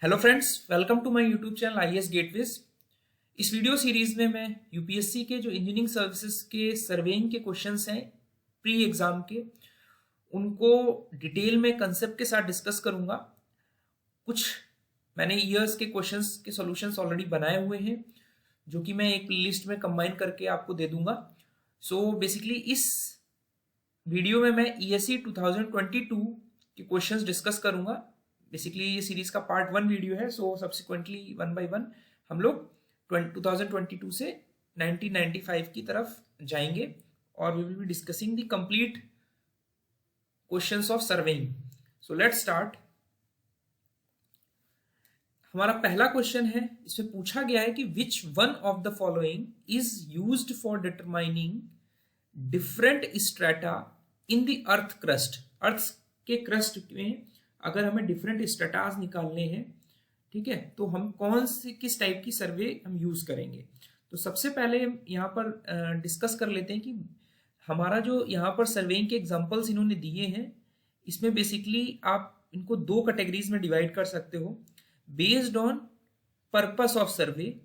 Hello friends, welcome to my YouTube channel IAS gateways. इस video series में मैं UPSC के जो इंजीनियरिंग सर्विसेज के सर्वेइंग के क्वेश्चंस हैं प्री एग्जाम के, उनको डिटेल में कंसेप्ट के साथ डिस्कस करूंगा। कुछ मैंने ईयर्स के क्वेश्चंस के सॉल्यूशंस ऑलरेडी बनाए हुए हैं जो कि मैं एक लिस्ट में कंबाइन करके आपको दे दूंगा। सो बेसिकली इस वीडियो में मैं ईएससी 2022 के क्वेश्चंस डिस्कस करूंगा। बेसिकली ये सीरीज का पार्ट 1 वीडियो है, so subsequently one by one हम लोग 2022 से 1995 की तरफ जाएंगे और we will be discussing the complete questions of surveying. So let's start. हमारा पहला क्वेश्चन है, इसमें पूछा गया है कि which one of the following is used for determining different strata in the earth crust. Earth के क्रस्ट में अगर हमें डिफरेंट स्ट्रेटास निकालने हैं, ठीक है, तो हम कौन से किस टाइप की सर्वे हम यूज करेंगे। तो सबसे पहले हम यहाँ पर डिस्कस कर लेते हैं कि हमारा जो यहाँ पर सर्वेइंग के एग्जांपल्स इन्होंने दिए हैं, इसमें बेसिकली आप इनको दो कैटेगरीज में डिवाइड कर सकते हो बेस्ड ऑन पर्पस ऑफ सर्वे।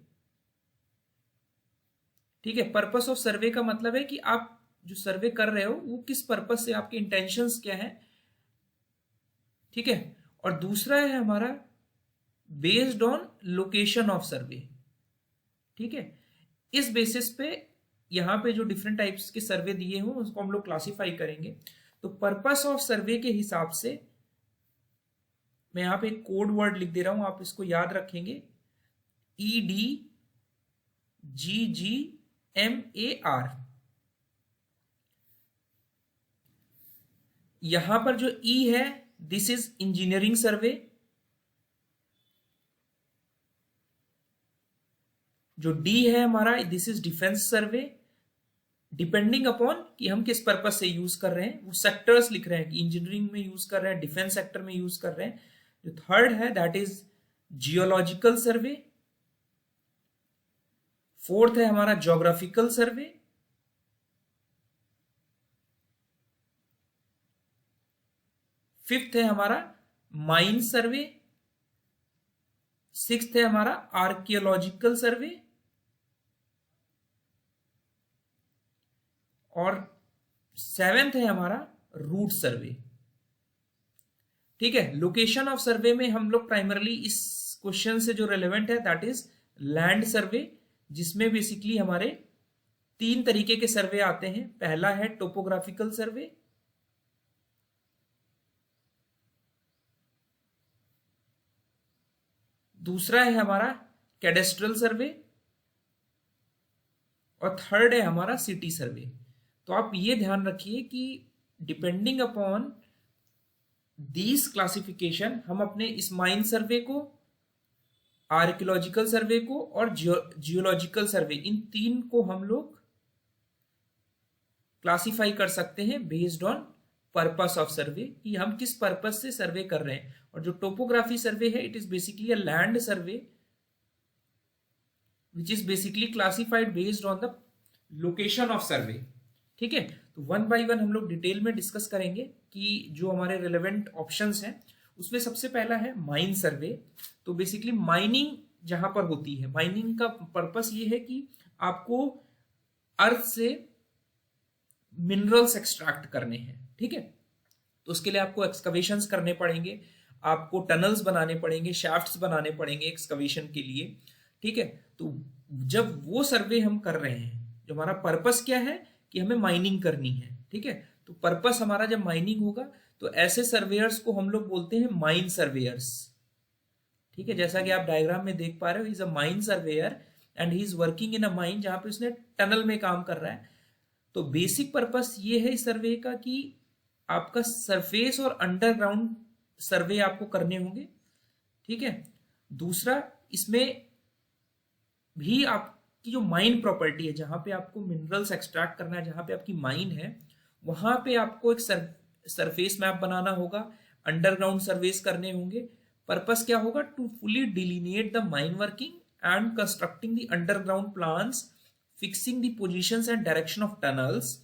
ठीक है, पर्पस ऑफ सर्वे का मतलब है कि आप जो सर्वे कर रहे हो वो किस पर्पस से, आपके इंटेंशंस क्या है, ठीक है। और दूसरा है हमारा बेस्ड ऑन लोकेशन ऑफ सर्वे। ठीक है, इस बेसिस पे यहां पे जो डिफरेंट टाइप्स के सर्वे दिए हो उसको हम लोग क्लासिफाई करेंगे। तो पर्पस ऑफ सर्वे के हिसाब से मैं यहां पे एक कोड वर्ड लिख दे रहा हूं, आप इसको याद रखेंगे, EDGGMAR। यहां पर जो E है, दिस इज इंजीनियरिंग सर्वे। जो D है हमारा, this is defence survey. Depending upon कि हम किस पर्पस से यूज कर रहे हैं, वो सेक्टर्स लिख रहे हैं कि इंजीनियरिंग में यूज कर रहे हैं, डिफेंस सेक्टर में यूज कर रहे हैं। जो थर्ड है that is geological survey. Fourth है हमारा ज्योग्राफिकल सर्वे। फिफ्थ है हमारा माइन सर्वे। सिक्स्थ है हमारा आर्कियोलॉजिकल सर्वे। और सेवेंथ है हमारा रूट सर्वे। ठीक है, लोकेशन ऑफ सर्वे में हम लोग प्राइमरली इस क्वेश्चन से जो रेलेवेंट है दैट इज लैंड सर्वे, जिसमें बेसिकली हमारे तीन तरीके के सर्वे आते हैं। पहला है टोपोग्राफिकल सर्वे, दूसरा है हमारा कैडेस्ट्रल सर्वे, और थर्ड है हमारा सिटी सर्वे। तो आप ये ध्यान रखिए कि डिपेंडिंग अपॉन दिस क्लासिफिकेशन हम अपने इस माइन सर्वे को, आर्कियोलॉजिकल सर्वे को और जियोलॉजिकल सर्वे, इन तीन को हम लोग क्लासिफाई कर सकते हैं बेस्ड ऑन पर्पस ऑफ सर्वे, कि हम किस पर्पस से सर्वे कर रहे हैं। और जो टोपोग्राफी सर्वे है, it is basically a land survey which is basically classified based on the location of सर्वे। ठीक है, तो वन बाय वन हम लोग डिटेल में डिस्कस करेंगे कि जो हमारे रिलेवेंट ऑप्शंस हैं उसमें सबसे पहला है माइन सर्वे। तो बेसिकली माइनिंग जहां पर होती है, माइनिंग का पर्पस ये है कि आपको अर्थ से मिनरल्स एक्सट्रैक्ट करने हैं। ठीक है, तो उसके लिए आपको एक्सकवेशंस करने पड़ेंगे, आपको टनल्स बनाने पड़ेंगे, शैफ्ट्स बनाने पड़ेंगे एक्सकवेशन के लिए। ठीक है, तो जब वो सर्वे हम कर रहे हैं, जो हमारा पर्पस क्या है कि हमें माइनिंग करनी है। ठीक है, तो पर्पस हमारा जब माइनिंग होगा तो ऐसे सर्वेयर्स को हम लोग बोलते हैं माइन सर्वेयर्स। ठीक है, जैसा कि आप डायग्राम में देख पा रहे हो, he is a mine surveyor and he is working in a mine, जहां पे उसने टनल में काम कर रहा है। तो बेसिक पर्पस ये है इस सर्वे का कि आपका सरफेस और अंडरग्राउंड सर्वे आपको करने होंगे। ठीक है, दूसरा इसमें भी आपकी जो माइन प्रॉपर्टी है, जहां पे आपको मिनरल्स एक्सट्रैक्ट करना है, जहां पे आपकी माइन है, वहां पे आपको एक सरफेस मैप बनाना होगा, अंडरग्राउंड सर्वेस करने होंगे। पर्पस क्या होगा, to fully delineate the mine working and constructing the underground plans, fixing the positions and direction of tunnels,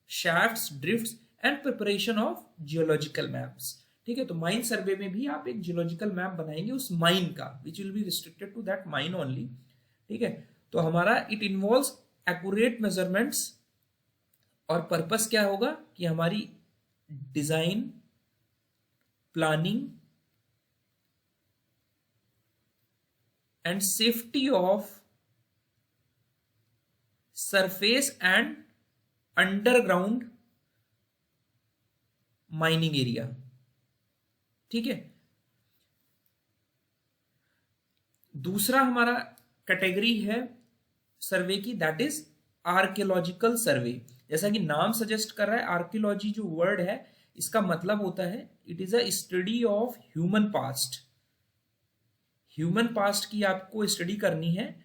shafts, drifts and preparation of geological maps. ठीक है, तो माइन सर्वे में भी आप एक जियोलॉजिकल मैप बनाएंगे उस माइन का, which will be restricted to that mine only. ठीक है, तो हमारा इट इन्वॉल्व्स एक्यूरेट मेजरमेंट्स, और पर्पस क्या होगा कि हमारी design, planning and safety of surface and underground mining area. ठीक है, दूसरा हमारा कैटेगरी है सर्वे की, दैट इज आर्कियोलॉजिकल सर्वे। जैसा कि नाम सजेस्ट कर रहा है, आर्कियोलॉजी जो वर्ड है इसका मतलब होता है it is a study of human past. Human past की आपको स्टडी करनी है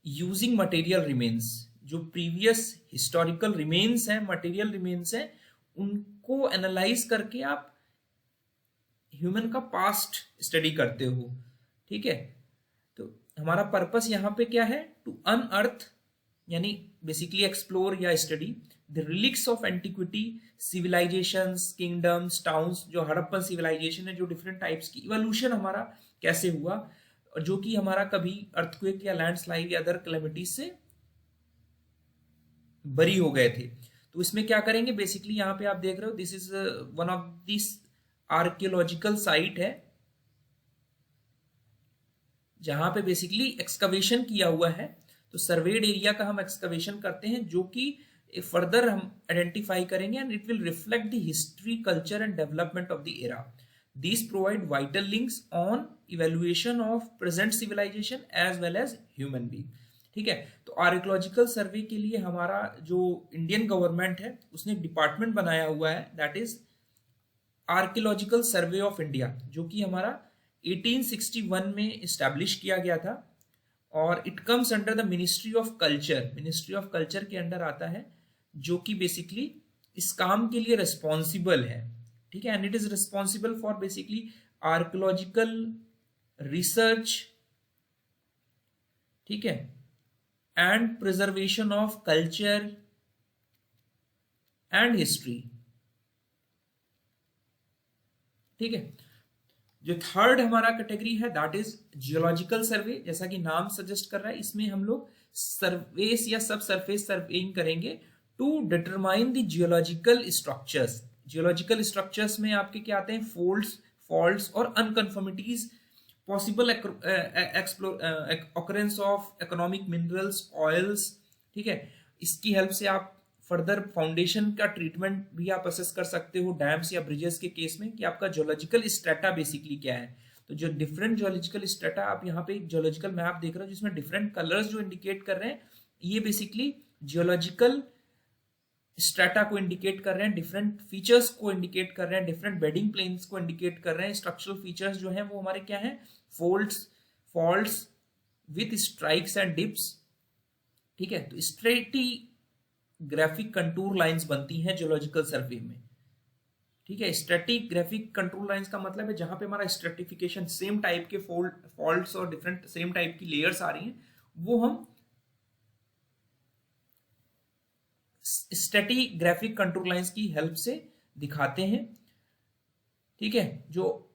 यूजिंग मटेरियल रिमेन्स। जो प्रीवियस हिस्टोरिकल रिमेन्स हैं, मटेरियल रिमेन्स हैं, उनको एनालाइज करके आप ह्यूमन का पास्ट स्टडी करते हो। ठीक है, तो हमारा पर्पस यहां पे क्या है, टू अनअर्थ यानी बेसिकली एक्सप्लोर या study the relics of antiquity civilisations, kingdoms, towns. जो हड़प्पन सिविलाइजेशन है, जो डिफरेंट टाइप्स की इवोल्यूशन हमारा कैसे हुआ, जो कि हमारा कभी अर्थक्वेक या लैंडस्लाइड या अदर कैलेमिटीज से बरी हो गए थे। तो इसमें क्या करेंगे, बेसिकली यहाँ पे आप देख रहे हो this is one of this archaeological site है जहां पे बेसिकली एक्सकवेशन किया हुआ है। तो सर्वेड एरिया का हम एक्सकवेशन करते हैं, जो कि फर्दर हम आइडेंटिफाई करेंगे and it will reflect the history, culture and development of the era. These provide vital links on evaluation of present civilization as well as human being। ठीक है, तो आर्कियोलॉजिकल सर्वे के लिए हमारा जो इंडियन गवर्नमेंट है उसने एक डिपार्टमेंट बनाया हुआ है, that is archaeological survey of India, जो कि हमारा 1861 में इस्टेब्लिश किया गया था। और it comes under the ministry of culture. Ministry of culture के अंडर आता है, जो कि बेसिकली इस काम के लिए रिस्पॉन्सिबल है। ठीक है, and it is responsible for basically archaeological research, ठीक है, and preservation of culture and history. ठीक है, जो थर्ड हमारा कैटेगरी है दैट इज जियोलॉजिकल सर्वे। जैसा कि नाम सजेस्ट कर रहा है, इसमें हम लोग सर्वेस या सब सरफेस सर्वेइंग करेंगे to determine the geological structures. Geological structures में आपके क्या आते हैं, फोल्ड्स, फॉल्ट्स और unconformities, possible occurrence of economic minerals, oils. ठीक है, इसकी हेल्प से आप फर्दर फाउंडेशन का ट्रीटमेंट भी आप असेस कर सकते हो डैम्स या ब्रिजेस के केस में, कि आपका जियोलॉजिकल स्ट्रेटा बेसिकली क्या है। तो जो डिफरेंट जियोलॉजिकल स्ट्रेटा, आप यहाँ पे एक जियोलॉजिकल मैप देख रहे हो जिसमें डिफरेंट कलर्स जो इंडिकेट कर रहे हैं, ये बेसिकली जियोलॉजिकल स्ट्रेटा को इंडिकेट कर रहे हैं, डिफरेंट फीचर्स को इंडिकेट कर रहे हैं, डिफरेंट बेडिंग प्लेन्स को इंडिकेट कर रहे हैं। स्ट्रक्चरल फीचर्स जो हैं वो हमारे क्या हैं, folds, faults with strikes and dips. ठीक है, तो स्ट्रेटिग्राफिक कंटूर लाइंस बनती हैं जियोलॉजिकल सर्वे में। ठीक है, स्ट्रेटिग्राफिक कंट्रोल लाइंस का मतलब है जहां पे हमारा स्ट्रेटिफिकेशन, सेम टाइप के फॉल्ट्स और डिफरेंट सेम टाइप की लेयर्स आ रही हैं, वो हम स्ट्रेटिग्राफिक कंट्रोल लाइंस की हेल्प से दिखाते हैं। ठीक है, जो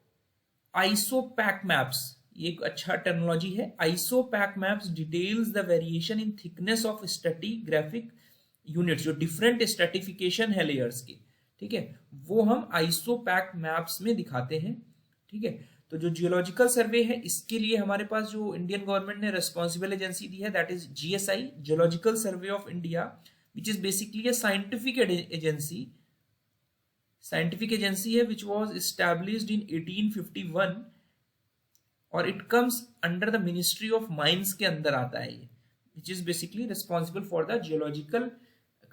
आइसोपैक मैप्स, ये एक अच्छा टर्मिनोलॉजी है। Isopach maps details the variation in thickness of stratigraphic units. जो डिफरेंट स्ट्रेटिफिकेशन है लेयर्स की, ठीक है, वो हम आइसोपैक मैप्स में दिखाते हैं। ठीक है, तो जो जियोलॉजिकल सर्वे है, इसके लिए हमारे पास जो इंडियन गवर्नमेंट ने रेस्पॉन्सिबल एजेंसी दी है, that is GSI, geological survey of India, which is basically a scientific agency है which was established in 1851 और it comes under the Ministry of Mines के अंदर आता है ये, which is basically responsible for the geological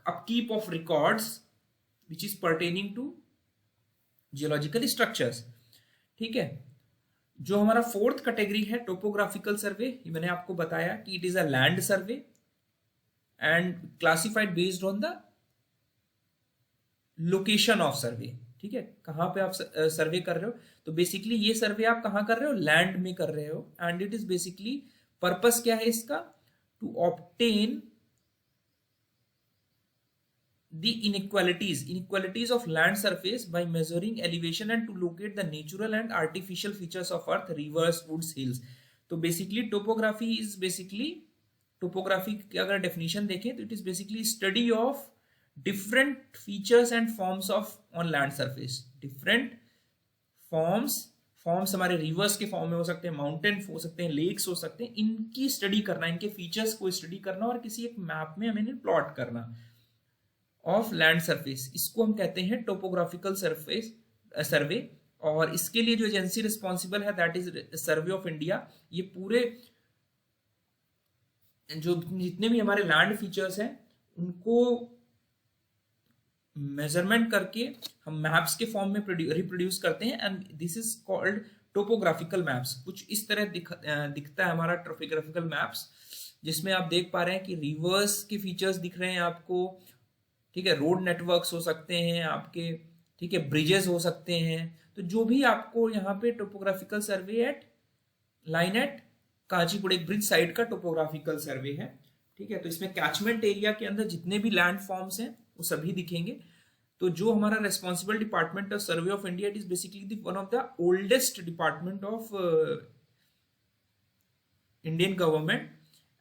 upkeep of records which is pertaining to geological structures। ठीक है, जो हमारा फोर्थ कैटेगरी है टोपोग्राफिकल सर्वे, ये मैंने आपको बताया कि it is a land survey and classified based on the location of survey। ठीक है, कहां पे आप सर्वे कर रहे हो, तो बेसिकली ये सर्वे आप कहां कर रहे हो, लैंड में कर रहे हो। And it is basically, purpose क्या है इसका, to obtain the inequalities of land surface by measuring elevation and to locate the natural and artificial features of earth, rivers, woods, hills. तो basically topography is basically, topography की अगर definition देखें तो it is basically study of different features and forms of on land surface. Different forms हमारे reverse के form में हो सकते हैं, माउंटेन हो सकते हैं, लेक्स हो सकते हैं, इनकी स्टडी करना, इनके फीचर्स को स्टडी करना और किसी एक मैप में हमें प्लॉट करना ऑफ लैंड सरफेस. इसको हम कहते हैं टोपोग्राफिकल सरफेस सर्वे. और इसके लिए जो एजेंसी रिस्पॉन्सिबल है that is survey of India. ये पूरे जो जितने भी हमारे लैंड फीचर्स हैं उनको मेजरमेंट करके हम मैप्स के फॉर्म में रिप्रोड्यूस करते हैं and this is called topographical maps. कुछ इस तरह दिखता है हमारा टोपोग्राफिकल मैप्स, जिसमें आप देख पा रहे हैं कि रिवर्स के फीचर्स दिख रहे हैं आपको, ठीक है, रोड नेटवर्क्स हो सकते हैं आपके, ठीक है, ब्रिजेस हो सकते हैं. तो जो भी आपको यहाँ पे topographical survey at line at Kanchipur, एक ब्रिज साइड का टोपोग्राफिकल सर्वे है, ठीक है. तो इसमें कैचमेंट एरिया के अंदर जितने भी लैंड फॉर्म्स हैं वो सभी दिखेंगे. तो जो हमारा responsible department of survey of India, it is basically one of the oldest department of Indian government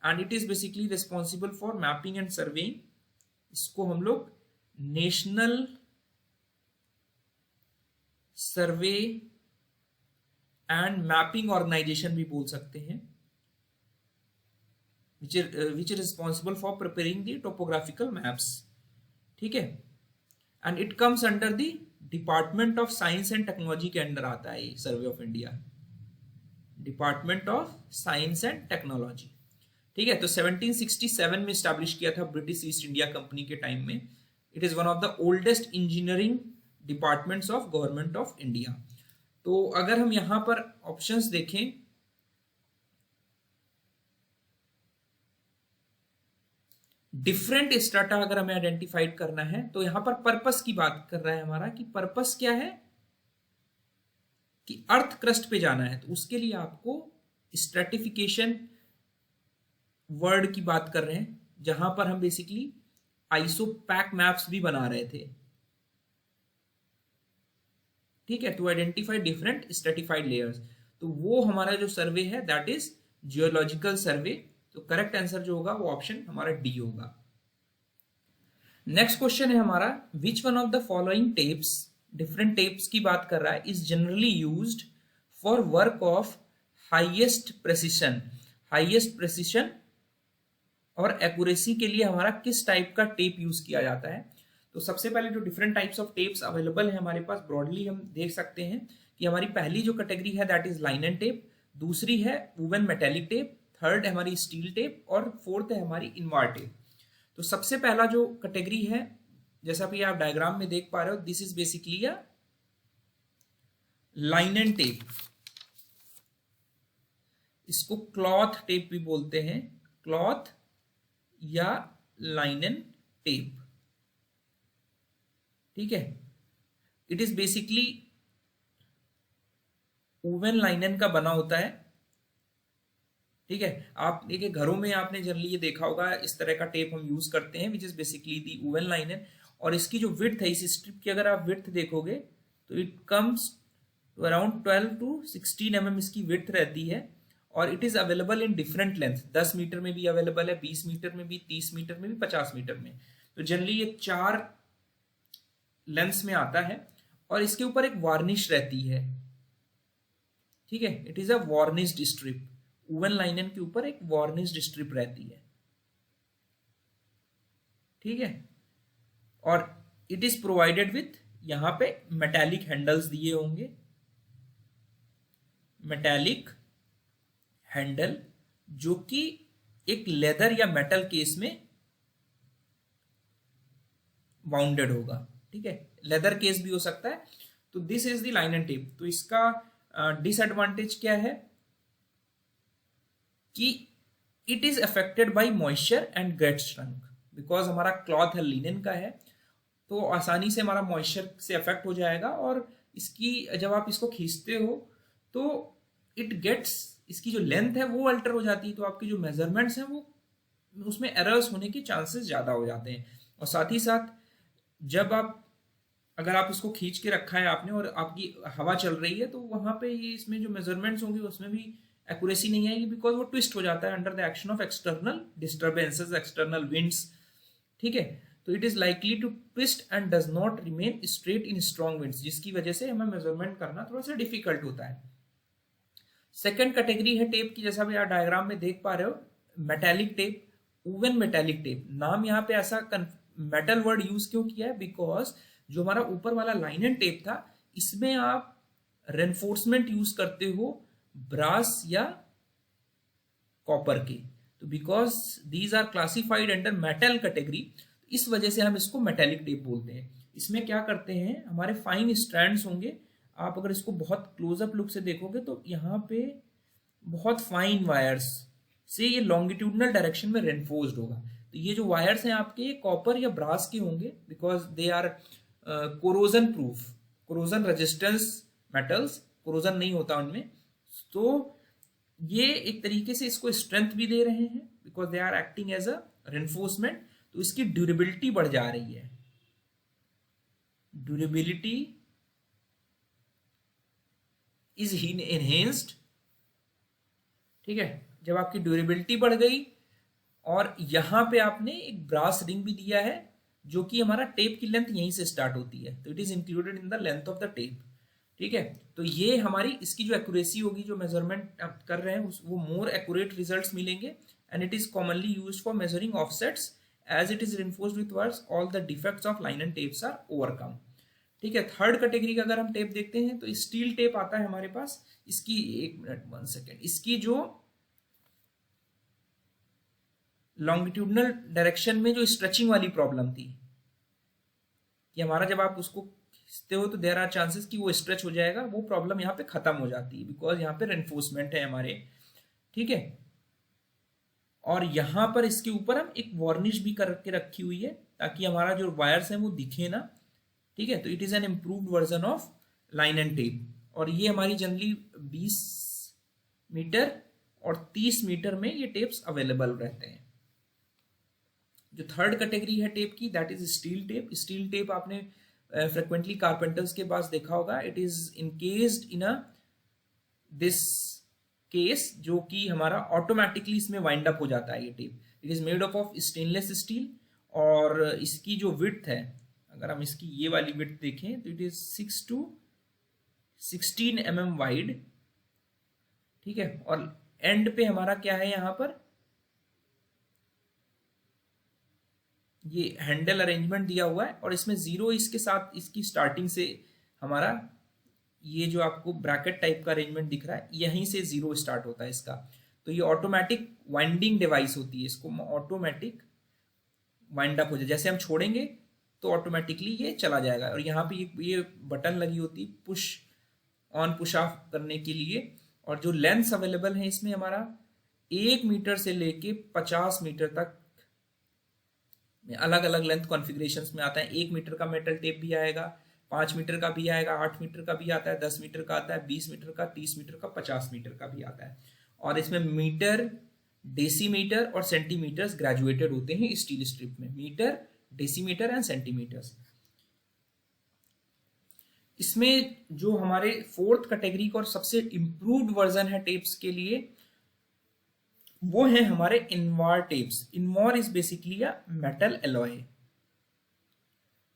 and it is basically responsible for mapping and surveying. इसको हम लोग national survey and mapping organisation भी बोल सकते हैं, which is responsible for preparing the topographical maps. ठीक है, and it comes under the department of science and technology के अंदर आता है ये सर्वे of India, department of science and technology. ठीक है, तो 1767 में स्टैब्लिश किया था ब्रिटिश ईस्ट इंडिया कंपनी के टाइम में. It is one of the oldest engineering departments of government of India. तो अगर हम यहां पर ऑप्शंस देखें, डिफरेंट स्ट्राटा अगर हमें आइडेंटिफाइड करना है तो यहां पर पर्पस की बात कर रहा है हमारा, कि पर्पस क्या है कि अर्थ क्रस्ट पे जाना है. तो उसके लिए आपको स्ट्रेटिफिकेशन वर्ड की बात कर रहे हैं, जहां पर हम बेसिकली आइसोपैक मैप्स भी बना रहे थे. ठीक है, to identify different stratified layers. तो वो हमारा जो सर्वे है दैट इज जियोलॉजिकल सर्वे. तो करेक्ट आंसर जो होगा वो ऑप्शन हमारा डी होगा. नेक्स्ट क्वेश्चन है हमारा, विच one of the following tapes, different tapes की बात कर रहा है, is generally used for work of highest precision. Highest precision और एक्यूरेसी के लिए हमारा किस टाइप का टेप यूज किया जाता है. तो सबसे पहले जो different types of tapes available है हमारे पास, ब्रॉडली हम देख सकते हैं कि हमारी पहली जो कैटेगरी है दैट इज लाइनन टेप, दूसरी है वुवन मेटेलिक टेप, थर्ड है हमारी स्टील टेप और फोर्थ है हमारी इनवार टेप. तो सबसे पहला जो कैटेगरी है, जैसा भी आप डायग्राम में देख पा रहे हो, this is basically a लाइनन tape. इसको क्लॉथ टेप भी बोलते हैं, क्लॉथ या लाइनन टेप. ठीक है, इट इज बेसिकली वुवन लाइनन का बना होता है. ठीक है, आप देखिए घरों में आपने जनरली ये देखा होगा, इस तरह का टेप हम यूज करते हैं which is basically the woven linen. और इसकी जो विड्थ है, इस स्ट्रिप की अगर आप विड्थ देखोगे तो it comes to around 12 to 16 mm इसकी विड्थ रहती है. और it is available in different length, 10 metre में भी अवेलेबल है, 20 मीटर में भी, 30 मीटर में भी, 50 मीटर में. तो जनरली ये 4 लेंथ्स में आता है और इसके ऊपर एक वार्निश रहती है. ठीक है, it is a varnished strip. Woven linen के ऊपर एक वार्निश्ड स्ट्रिप रहती है. ठीक है, और इट इज प्रोवाइडेड विथ, यहां पे मेटालिक हैंडल्स दिए होंगे, मेटालिक हैंडल जो कि एक लेदर या मेटल केस में बाउंडेड होगा. ठीक है, लेदर केस भी हो सकता है. तो this is the linen tape. तो इसका डिसएडवांटेज क्या है कि it is affected by moisture and gets shrunk. Because हमारा क्लॉथ है, लिनन का है, तो आसानी से हमारा मॉइस्चर से अफेक्ट हो जाएगा. और इसकी जब आप इसको खींचते हो तो इट गेट्स, इसकी जो लेंथ है वो अल्टर हो जाती है. तो आपकी जो मेजरमेंट्स हैं वो उसमें एरर्स होने के चांसेस ज्यादा हो जाते हैं. और साथ ही साथ जब आप, अगर आप इसको खींच के रखा है आपने और आपकी हवा चल रही है, तो वहां पे ये इसमें जो मेजरमेंट्स होंगे उसमें भी एक्यूरेसी नहीं आएगी, बिकॉज वो ट्विस्ट हो जाता है under the action of external disturbances, external winds. ठीक है, तो it is likely to twist and does not remain straight in strong winds, जिसकी वजह से हमें मेजरमेंट करना थोड़ा सा डिफिकल्ट होता है। सेकेंड कैटेगरी है टेप की, जैसा भी आप डायग्राम में देख पा रहे हो, metallic tape, oven metallic tape. नाम यहाँ पे ऐसा मेटल वर्ड यूज क्यों किया है, बिकॉज जो हमारा ऊपर वाला लाइनन टेप था, इसमें आप रेनफोर्समेंट यूज करते हो ब्रास या कॉपर के, तो because these are classified under metal category, इस वजह से हम इसको मेटेलिक टेप बोलते हैं। इसमें क्या करते हैं, हमारे फाइन स्ट्रैंड्स होंगे, आप अगर इसको बहुत क्लोजअप लुक से देखोगे तो यहाँ पे बहुत फाइन वायर्स से ये लॉन्गिट्यूडनल डायरेक्शन में रेनफोर्स्ड होगा। तो ये जो वायर्स हैं आपके कॉपर या ब्रास के होंगे, because they are corrosion proof, corrosion resistance metals, corrosion नहीं होता उनमें। तो ये एक तरीके से इसको स्ट्रेंथ भी दे रहे हैं, because they are acting as a reinforcement, तो इसकी ड्यूरेबिलिटी बढ़ जा रही है। Durability is enhanced. ठीक है, जब आपकी ड्यूरेबिलिटी बढ़ गई और यहां पे आपने एक ब्रास रिंग भी दिया है, जो कि हमारा टेप की लेंथ यहीं से स्टार्ट होती है, तो it is included in the length of the tape. ठीक है, तो ये हमारी इसकी जो एक्यूरेसी होगी, जो मेजरमेंट आप कर रहे हैं वो मोर एक्यूरेट रिजल्ट्स मिलेंगे, and it is commonly used for measuring offsets as it is reinforced with words all the defects of line and tapes are overcome. ठीक है, थर्ड कैटेगरी का अगर हम टेप देखते हैं तो स्टील टेप आता है हमारे पास। इसकी एक मिनट, 1 सेकेंड, इसकी जो लॉन्गिट्यूडनल डायरेक्शन में जो स्ट्रेचिंग वाली प्रॉब्लम थी, कि हमारा जब आप उसको खींचते हो तो देयर आर चांसेस कि वो स्ट्रेच हो जाएगा, वो प्रॉब्लम यहाँ पे खत्म हो जाती है, बिकॉज यहाँ पे रेनफोर्समेंट है हमारे। ठीक है, और यहाँ पर इसके ऊपर हम एक वार्निश भी करके रखी हुई है, ताकि हमारा जो वायर्स है वो दिखे ना। ठीक है, तो it is an improved version of line and tape, और ये हमारी जनरली 20 मीटर और 30 मीटर में ये टेप्स अवेलेबल रहते हैं। जो थर्ड कैटेगरी है टेप की, that is steel tape. Steel tape आपने फ्रिक्वेंटली कारपेंटर्स के पास देखा होगा। It is encased in a this case, जो कि हमारा ऑटोमेटिकली इसमें वाइंड अप हो जाता है ये tape. It is made of stainless steel, और इसकी जो विड्थ है, अगर हम इसकी ये वाली विड्थ देखें तो it is 6 to 16 mm wide. ठीक है, और एंड पे हमारा क्या है, यहाँ पर ये हैंडल अरेंजमेंट दिया हुआ है, और इसमें जीरो इसके साथ इसकी स्टार्टिंग से हमारा ये जो आपको ब्रैकेट टाइप का अरेंजमेंट दिख रहा है, यहीं से जीरो स्टार्ट होता है इसका। तो ये ऑटोमेटिक वाइंडिंग डिवाइस होती है, इसको ऑटोमेटिक वाइंड अप हो जाए, जैसे हम छोड़ेंगे तो ऑटोमेटिकली ये चला जाएगा। और यहाँ पे ये बटन लगी होती है पुश ऑन पुश ऑफ करने के लिए। और जो लेंथ अवेलेबल है इसमें हमारा 1 मीटर से लेके 50 मीटर तक अलग अलग लेंथ कॉन्फ़िगरेशंस में आता है। 1 मीटर का मेटल टेप भी आएगा, 5 मीटर का भी आएगा, 8 मीटर का भी आता है, 10 मीटर का आता है, 20 मीटर का, 30 मीटर का, 50 मीटर का भी आता है। और इसमें मीटर, डेसीमीटर और सेंटीमीटर्स ग्रेजुएटेड होते हैं स्टील स्ट्रिप में, मीटर, डेसीमीटर एंड सेंटीमीटर्स। इसमें जो हमारे फोर्थ कैटेगरी का और सबसे इंप्रूव्ड वर्जन है टेप्स के लिए, वो है हमारे Invar tapes. Invar is basically a metal alloy.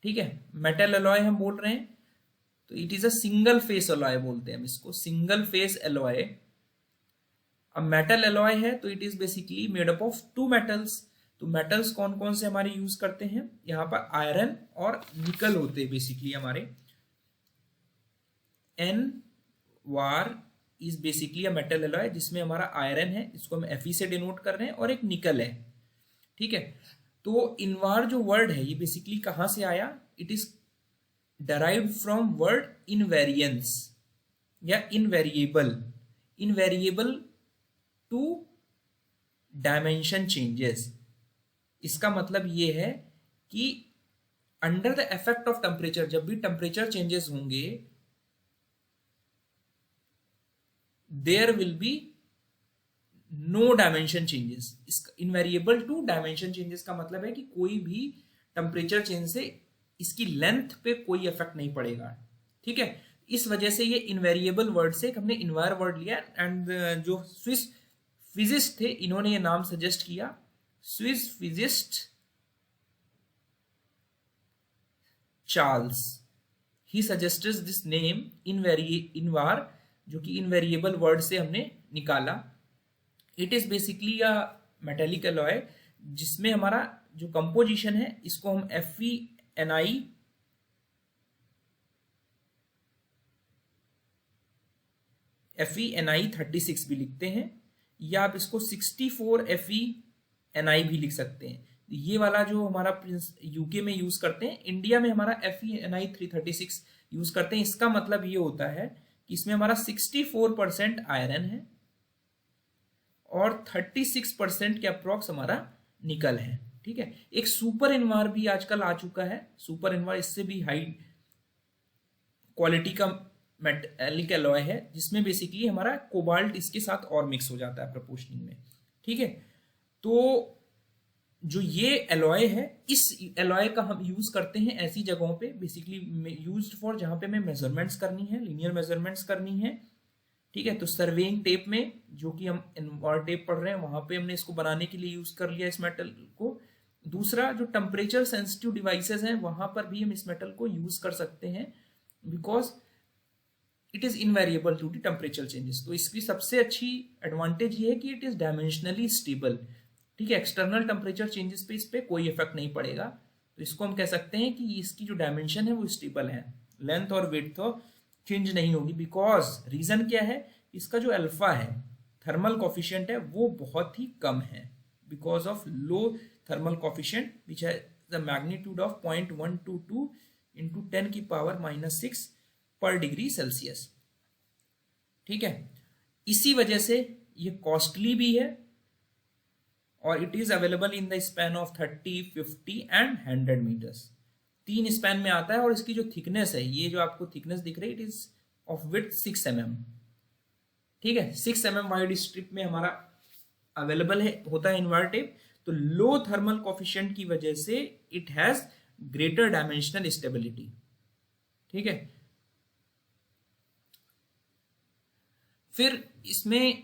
ठीक है, मेटल एलॉय हम बोल रहे हैं, तो it is a single phase alloy बोलते हैं हम इसको, सिंगल फेस एलॉय। अब मेटल एलॉय है तो it is basically made up of 2 metals. तो मेटल्स कौन कौन से हमारे यूज करते हैं, यहाँ पर आयरन और निकल होते हैं बेसिकली हमारे। Invar is basically a metal alloy, जिसमें हमारा आयरन है, इसको हम Fe से डिनोट कर रहे हैं, और एक निकल है। ठीक है, तो इनवार जो वर्ड है ये बेसिकली कहां से आया, it is derived from word invariance या invariable, invariable to dimension changes. इसका मतलब ये है कि under the effect of temperature, जब भी टेम्परेचर चेंजेस होंगे, there will be no dimension changes. Invariable to dimension changes का मतलब है कि कोई भी टेम्परेचर चेंज से इसकी लेंथ पे कोई इफेक्ट नहीं पड़ेगा, ठीक है। इस वजह से ये इनवेरिएबल वर्ड से हमने इन्वायर वर्ड लिया, एंड जो स्विस फिजिस्ट थे इन्होंने ये नाम सजेस्ट किया, Swiss physicist Charles, he suggested this name Invar, जो कि इनवेरिएबल वर्ड से हमने निकाला। It is basically a metallic alloy जिसमें हमारा जो कंपोजिशन है इसको हम FeNi36 भी लिखते हैं, या आप इसको 64 FeNi भी लिख सकते हैं। ये वाला जो हमारा यूके में यूज करते हैं, इंडिया में हमारा FeNi336 यूज करते हैं। इसका मतलब ये होता है कि इसमें हमारा 64% आयरन है और 36% के अप्रॉक्स हमारा निकल है, ठीक है। एक सुपर इनवार भी आजकल आ चुका है, सुपर इनवार इससे भी हाई क्वालिटी का मेटेलिक अलॉय है, जिसमें बेसिकली हमारा कोबाल्ट इसके साथ और मिक्स हो जाता है प्रोपोर्शनिंग में, ठीक है। तो जो ये एलॉय है, इस एलॉय का हम यूज करते हैं ऐसी जगहों पे, बेसिकली यूज्ड फॉर जहां पे हमें मेजरमेंट्स करनी है, लीनियर मेजरमेंट्स करनी है, ठीक है। तो सर्वेइंग टेप में, जो कि हम इनवार टेप पढ़ रहे हैं, वहां पे हमने इसको बनाने के लिए यूज कर लिया इस मेटल को। दूसरा, जो टेम्परेचर सेंसिटिव डिवाइसेस हैं वहां पर भी हम इस मेटल को यूज कर सकते हैं, because it is invariable to the temperature changes. तो इसकी सबसे अच्छी एडवांटेज ये है कि इट इज डायमेंशनली स्टेबल, ठीक है। एक्सटर्नल टेम्परेचर चेंजेस पे इस पे कोई इफेक्ट नहीं पड़ेगा। तो इसको हम कह सकते हैं कि इसकी जो डायमेंशन है वो स्टेबल है, लेंथ और विड्थ तो चेंज नहीं होगी। बिकॉज रीजन क्या है, इसका जो अल्फा है, थर्मल कॉफिशिएंट है, वो बहुत ही कम है, because of low thermal coefficient which है द मैग्नीट्यूड ऑफ 0.122 इंटू 10⁻⁻6 पर डिग्री सेल्सियस, ठीक है। इसी वजह से ये कॉस्टली भी है, और it is available in the span of 30, 50 and 100 metres. 3 span में आता है, और इसकी जो थिकनेस है, ये जो आपको थिकनेस दिख रही है, it is of width 6 mm, ठीक है। 6 mm वाइड स्ट्रिप में हमारा अवेलेबल है, होता है इनवार टेप। तो लो थर्मल कॉफिशिएंट की वजह से it has greater dimensional stability, ठीक है। फिर इसमें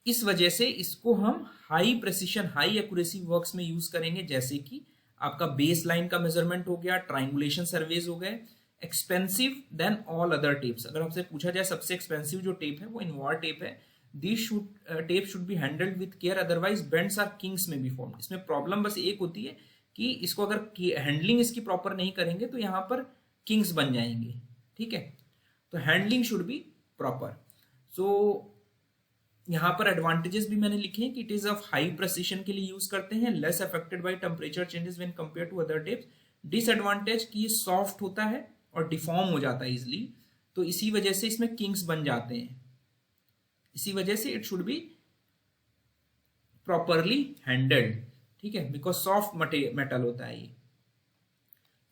इस वजह से इसको हम high precision, high accuracy works में यूज करेंगे, जैसे कि आपका बेस लाइन का मेजरमेंट हो गया, ट्राइंगुलेशन सर्वेज हो गए। Expensive than all other tapes. अगर आपसे पूछा जाए सबसे एक्सपेंसिव जो टेप है वो इनवार टेप है। This tape should be handled with care, otherwise bends or kinks may be formed. इसमें प्रॉब्लम बस एक होती है कि इसको अगर हैंडलिंग इसकी प्रॉपर नहीं करेंगे तो यहाँ पर किंग्स बन जाएंगे, ठीक है। तो handling should be proper. So यहाँ पर एडवांटेजेस भी मैंने लिखे हैं कि it is of high precision के लिए यूज करते हैं, less affected by temperature changes when compare to other tapes. Disadvantage कि ये सॉफ्ट होता है और डिफॉर्म हो जाता है इजिली, तो इसी वजह से इसमें किंग्स बन जाते हैं। इसी वजह से it should be properly handled, ठीक है, बिकॉज सॉफ्ट मेटल होता है ये,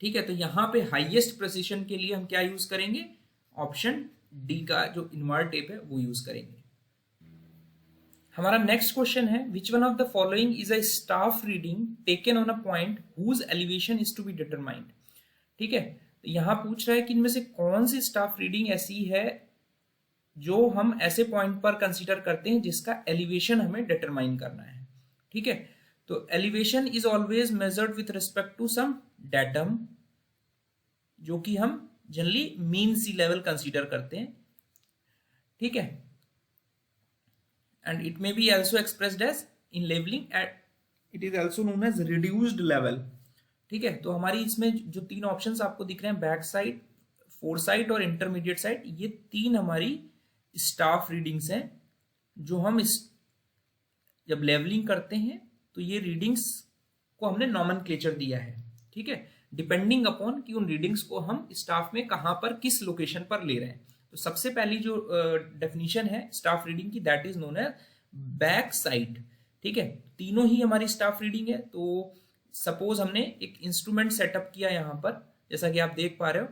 ठीक है। तो यहाँ पे हाईएस्ट प्रेसिशन के लिए हम क्या यूज करेंगे, ऑप्शन डी का जो इनवार टेप है वो यूज करेंगे। हमारा नेक्स्ट क्वेश्चन है, which one of the following is a staff reading taken on a point whose elevation is to be determined, ठीक है। तो यहां पूछ रहा है कि इनमें से कौन सी स्टाफ रीडिंग ऐसी है जो हम ऐसे पॉइंट पर कंसीडर करते हैं जिसका एलिवेशन हमें डिटरमाइन करना है, ठीक है। तो elevation is always measured with respect to some datum, जो कि हम generally mean sea level consider करते हैं, ठीक है। And it may be also expressed as in leveling at it is also known as reduced level, ठीक है। तो हमारी इसमें जो 3 ऑप्शंस आपको दिख रहे हैं, बैक साइड, फोरसाइट और इंटरमीडिएट साइड, ये 3 हमारी स्टाफ रीडिंग्स हैं जो हम जब लेवलिंग करते हैं तो ये रीडिंग्स को हमने नॉमेनक्लेचर दिया है, ठीक है, डिपेंडिंग अपॉन कि उन रीडिंग्स को हम स्टाफ में कहां पर किस लोकेशन पर ले रहे हैं। तो सबसे पहली जो डेफिनेशन है स्टाफ रीडिंग की, that is known as back sight, ठीक है। तीनों ही हमारी स्टाफ रीडिंग है। तो सपोज हमने एक इंस्ट्रूमेंट सेटअप किया यहाँ पर, जैसा कि आप देख पा रहे हो,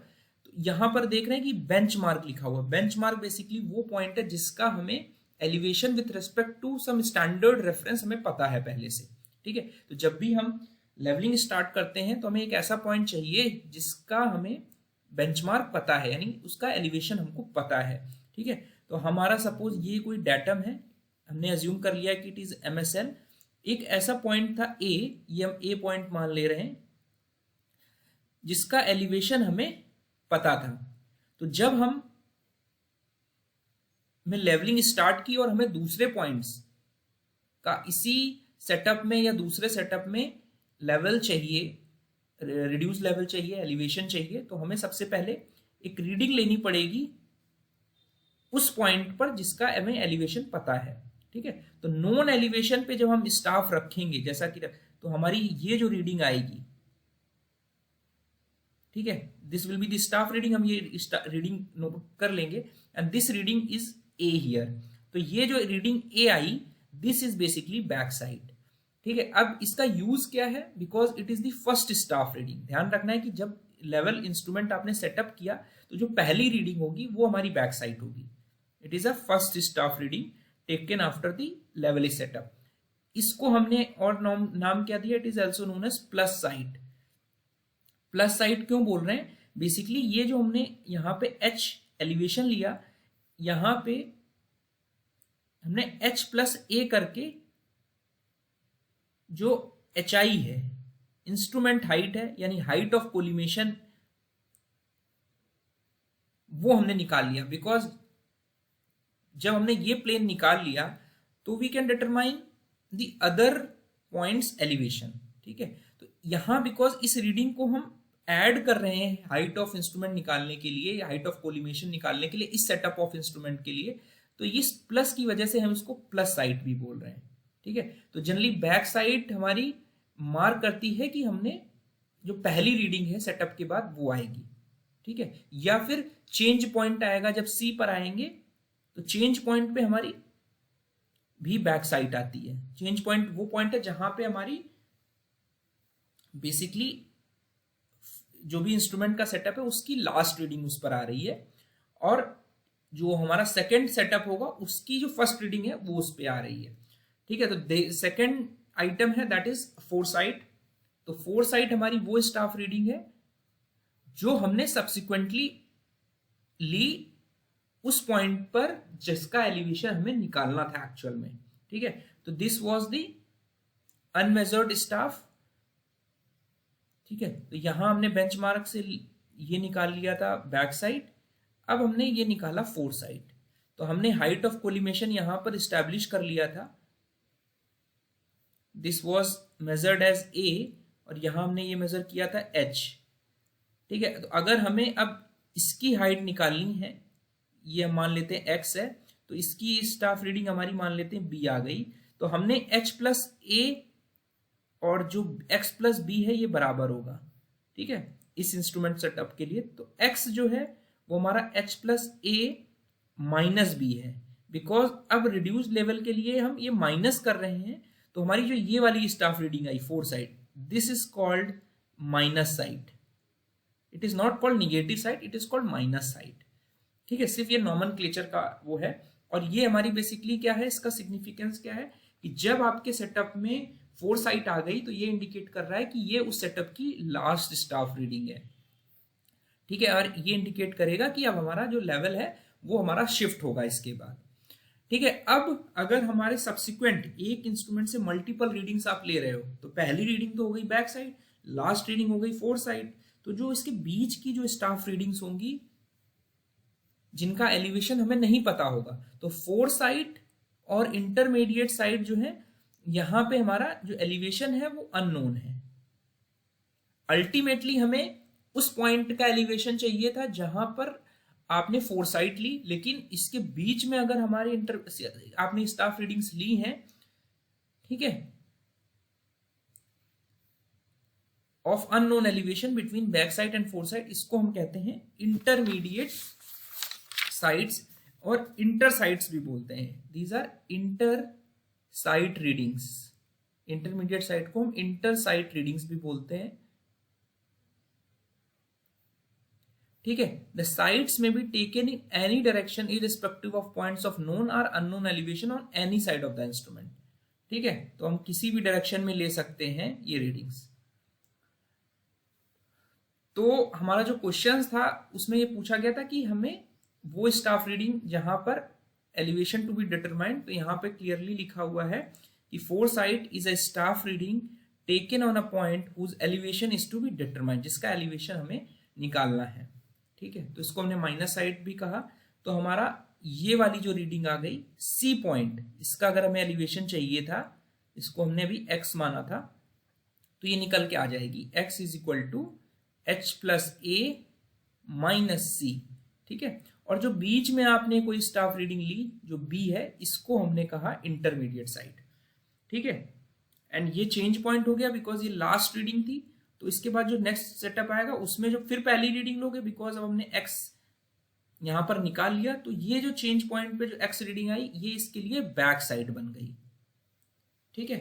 तो यहाँ पर देख रहे हैं कि बेंचमार्क लिखा हुआ। बेंचमार्क बेसिकली वो पॉइंट है जिसका हमें elevation with respect to some standard reference हमें पता है पहले से, ठीक है। तो जब भी हम लेवलिंग स्टार्ट करते हैं तो हमें एक ऐसा पॉइंट चाहिए जिसका हमें बेंचमार्क पता है, यानी उसका एलिवेशन हमको पता है। ठीक है, तो हमारा सपोज ये कोई डेटम है, हमने अज्यूम कर लिया कि इट इज MSN। एक ऐसा पॉइंट था A, ये हम A पॉइंट मान ले रहे हैं, जिसका एलिवेशन हमें पता था। तो जब हम लेवलिंग स्टार्ट की और हमें दूसरे पॉइंट्स का इसी सेटअप में या दूसरे सेटअप में लेवल चाहिए, रिड्यूस लेवल चाहिए, एलिवेशन चाहिए, तो हमें सबसे पहले एक रीडिंग लेनी पड़ेगी उस पॉइंट पर जिसका हमें एलिवेशन पता है। ठीक है, तो नॉन एलिवेशन पे जब हम स्टाफ रखेंगे जैसा कि, तो हमारी ये जो रीडिंग आएगी, ठीक है, this will be the staff reading, हम ये रीडिंग नोट कर लेंगे, and this reading is A here. तो ये जो reading A I, this is basically back sight. ठीक है, अब इसका यूज क्या है, because it is the first staff reading. ध्यान रखना है कि जब लेवल इंस्ट्रूमेंट आपने सेटअप किया तो जो पहली रीडिंग होगी वो हमारी बैक साइड होगी। It is a first staff reading taken after the level is set up. इसको हमने और नाम क्या दिया, it is also known as plus sight. Plus sight क्यों बोल रहे हैं, बेसिकली ये जो हमने यहाँ पे H एलिवेशन लिया, यहां पे हमने H+A करके जो HI है, इंस्ट्रूमेंट हाइट है, यानी हाइट ऑफ कोलिमेशन, वो हमने निकाल लिया। बिकॉज जब हमने ये प्लेन निकाल लिया तो we can determine the other points elevation. ठीक है, तो यहां बिकॉज इस रीडिंग को हम ऐड कर रहे हैं हाइट ऑफ इंस्ट्रूमेंट निकालने के लिए, हाइट ऑफ कोलिमेशन निकालने के लिए, इस सेटअप ऑफ इंस्ट्रूमेंट के लिए, तो इस प्लस की वजह से हम इसको प्लस साइड भी बोल रहे हैं। ठीक है, तो जनरली बैक साइड हमारी मार्क करती है कि हमने जो पहली रीडिंग है सेटअप के बाद वो आएगी। ठीक है, या फिर चेंज पॉइंट आएगा जब C पर आएंगे, तो चेंज पॉइंट पे हमारी भी बैक साइड आती है। चेंज पॉइंट वो पॉइंट है जहां पे हमारी बेसिकली जो भी इंस्ट्रूमेंट का सेटअप है उसकी लास्ट रीडिंग उस पर आ रही है, और जो हमारा सेकंड सेटअप होगा उसकी जो फर्स्ट रीडिंग है वो उस पर आ रही है। ठीक है, तो सेकंड आइटम है दैट इज फोरसाइट। तो फोरसाइट हमारी वो स्टाफ रीडिंग है जो हमने सब्सिक्वेंटली ली उस पॉइंट पर जिसका एलिवेशन हमें निकालना था एक्चुअल में। ठीक है, तो this was the unmeasured staff. ठीक है, तो यहां हमने बेंचमार्क से ये निकाल लिया था बैक साइड, अब हमने ये निकाला फोरसाइट। तो हमने हाइट ऑफ कोलिमेशन यहां पर स्टैब्लिश कर लिया था, this was measured as A, और यहां हमने ये मेजर किया था H। ठीक है, तो अगर हमें अब इसकी हाइट निकालनी है, ये मान लेते हैं X है, तो इसकी स्टाफ रीडिंग हमारी मान लेते हैं B आ गई। तो हमने H+A और जो X+B है ये बराबर होगा। ठीक है, इस इंस्ट्रूमेंट सेटअप के लिए तो X जो है वो हमारा H+A माइनस B है, बिकॉज अब रिड्यूस लेवल के लिए हम ये माइनस कर रहे हैं, तो हमारी जो ये वाली staff reading I foresight, this is called minus side. It is not called negative side, it is called minus side. ठीक है, सिर्फ ये नॉमेनक्लेचर का वो है, और ये हमारी बेसिकली क्या है, इसका सिग्निफिकेंस क्या है कि जब आपके सेटअप में फोरसाइट आ गई तो ये इंडिकेट कर रहा है कि ये उस सेटअप की लास्ट स्टाफ रीडिंग है। ठीक है, और ये इंडिकेट करेगा कि अब हमारा जो लेवल है वो हमारा शिफ्ट होगा इसके बाद। ठीक है, अब अगर हमारे सब्सिक्वेंट एक इंस्ट्रूमेंट से मल्टीपल रीडिंग्स आप ले रहे हो, तो पहली रीडिंग तो हो गई बैक साइड, लास्ट रीडिंग हो गई फोरसाइट, तो जो इसके बीच की जो स्टाफ रीडिंग्स होंगी जिनका एलिवेशन हमें नहीं पता होगा, तो फोरसाइट और इंटरमीडिएट साइड जो है, यहां पे हमारा जो एलिवेशन है वो अननोन है। अल्टीमेटली हमें उस पॉइंट का एलिवेशन चाहिए था जहां पर आपने फोरसाइट ली, लेकिन इसके बीच में अगर हमारे आपने स्टाफ रीडिंग्स ली हैं, ठीक है, of unknown elevation between back sight and foresight, इसको हम कहते हैं इंटरमीडिएट साइड्स, और इंटर साइड्स भी बोलते हैं। These are inter sight readings. Intermediate sight को हम इंटर साइट रीडिंग्स भी बोलते हैं। ठीक है, द साइड्स में be taken in any direction irrespective of points of known और unknown elevation on any side of the instrument. ठीक है, तो हम किसी भी डायरेक्शन में ले सकते हैं ये रीडिंग्स। तो हमारा जो क्वेश्चन था उसमें ये पूछा गया था कि हमें वो स्टाफ रीडिंग जहां पर एलिवेशन टू बी डिटरमाइंड, तो यहाँ पे क्लियरली लिखा हुआ है कि foresight is a staff reading taken on a point whose elevation is to be determined, जिसका एलिवेशन हमें निकालना है। ठीक है, तो इसको हमने माइनस साइड भी कहा। तो हमारा ये वाली जो रीडिंग आ गई सी पॉइंट, इसका अगर हमें एलिवेशन चाहिए था, इसको हमने अभी एक्स माना था, तो ये निकल के आ जाएगी x is equal to h plus a minus c. ठीक है, और जो बीच में आपने कोई स्टाफ रीडिंग ली जो बी है, इसको हमने कहा इंटरमीडिएट साइड। ठीक है, एंड ये चेंज पॉइंट हो गया बिकॉज ये लास्ट रीडिंग थी। तो इसके बाद जो नेक्स्ट सेटअप आएगा उसमें जो फिर पहली रीडिंग लोगे, बिकॉज अब हमने x यहां पर निकाल लिया, तो ये जो चेंज पॉइंट पे जो x रीडिंग आई ये इसके लिए बैक साइड बन गई। ठीक है,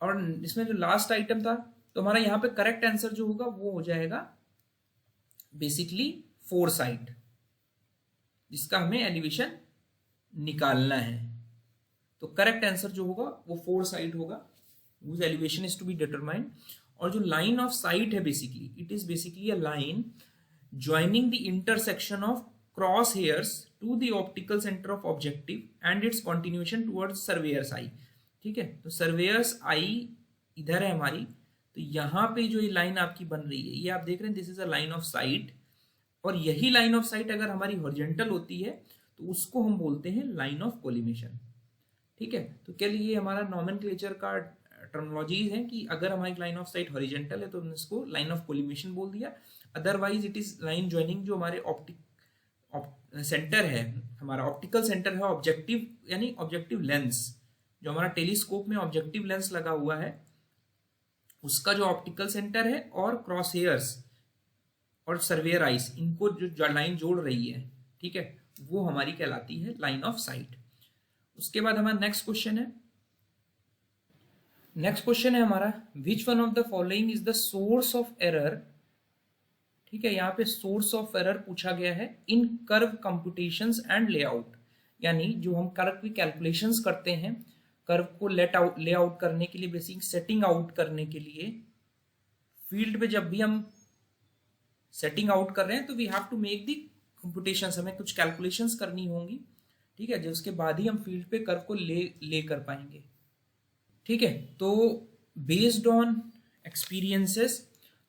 और इसमें जो लास्ट आइटम था, तो हमारा यहाँ पे करेक्ट आंसर जो होगा वो हो जाएगा बेसिकली फोरसाइट, जिसका हमें एलिवेशन निकालना है। तो करेक्ट आंसर जो होगा वो फोरसाइट होगा, whose elevation is to be determined। और जो लाइन ऑफ साइट है basically, it is basically a line joining the intersection of cross hairs to the optical centre of objective and its continuation towards surveyor's eye. ठीक है, तो surveyor's आई इधर है हमारी, तो यहाँ पे जो ये लाइन आपकी बन रही है, ये आप देख रहे हैं, this is a line of site. और यही लाइन ऑफ साइट अगर हमारी हॉरिजेंटल होती है तो उसको हम बोलते हैं लाइन ऑफ कोलिमेशन। ठीक है, तो क्या ये हमारा नॉमेनक्लेचर का टर्मिनोलॉजी है कि अगर हमारी लाइन ऑफ साइट हॉरिजेंटल है तो हमने इसको लाइन ऑफ कोलिमेशन बोल दिया, otherwise it is line joining जो हमारे सेंटर है, हमारा ऑप्टिकल सेंटर है ऑब्जेक्टिव, यानी ऑब्जेक्टिव लेंस, जो हमारा टेलीस्कोप में ऑब्जेक्टिव लेंस लगा हुआ है उसका जो ऑप्टिकल सेंटर है, और क्रॉस हेयर्स और सर्वेयर आइस, इनको जो लाइन जोड़ रही है, ठीक है, वो हमारी कहलाती है लाइन ऑफ साइट। उसके बाद हमारा नेक्स्ट क्वेश्चन है हमारा, विच one of the following is the source of error. ठीक है, यहाँ पे सोर्स ऑफ एरर पूछा गया है इन कर्व कंप्यूटेशंस एंड लेआउट, यानी जो हम कर्व की कैलकुलेशंस करते हैं, कर्व को लेआउट करने के लिए, बेसिक सेटिंग आउट करने के लिए, फील्ड पे जब भी हम सेटिंग आउट कर रहे हैं तो we have to make the computations, हमें कुछ कैलकुलेशंस करनी होंगी। ठीक है, जो उसके बाद ही हम फील्ड पे कर्व को ले कर पाएंगे। ठीक है, तो बेस्ड ऑन एक्सपीरियंसेस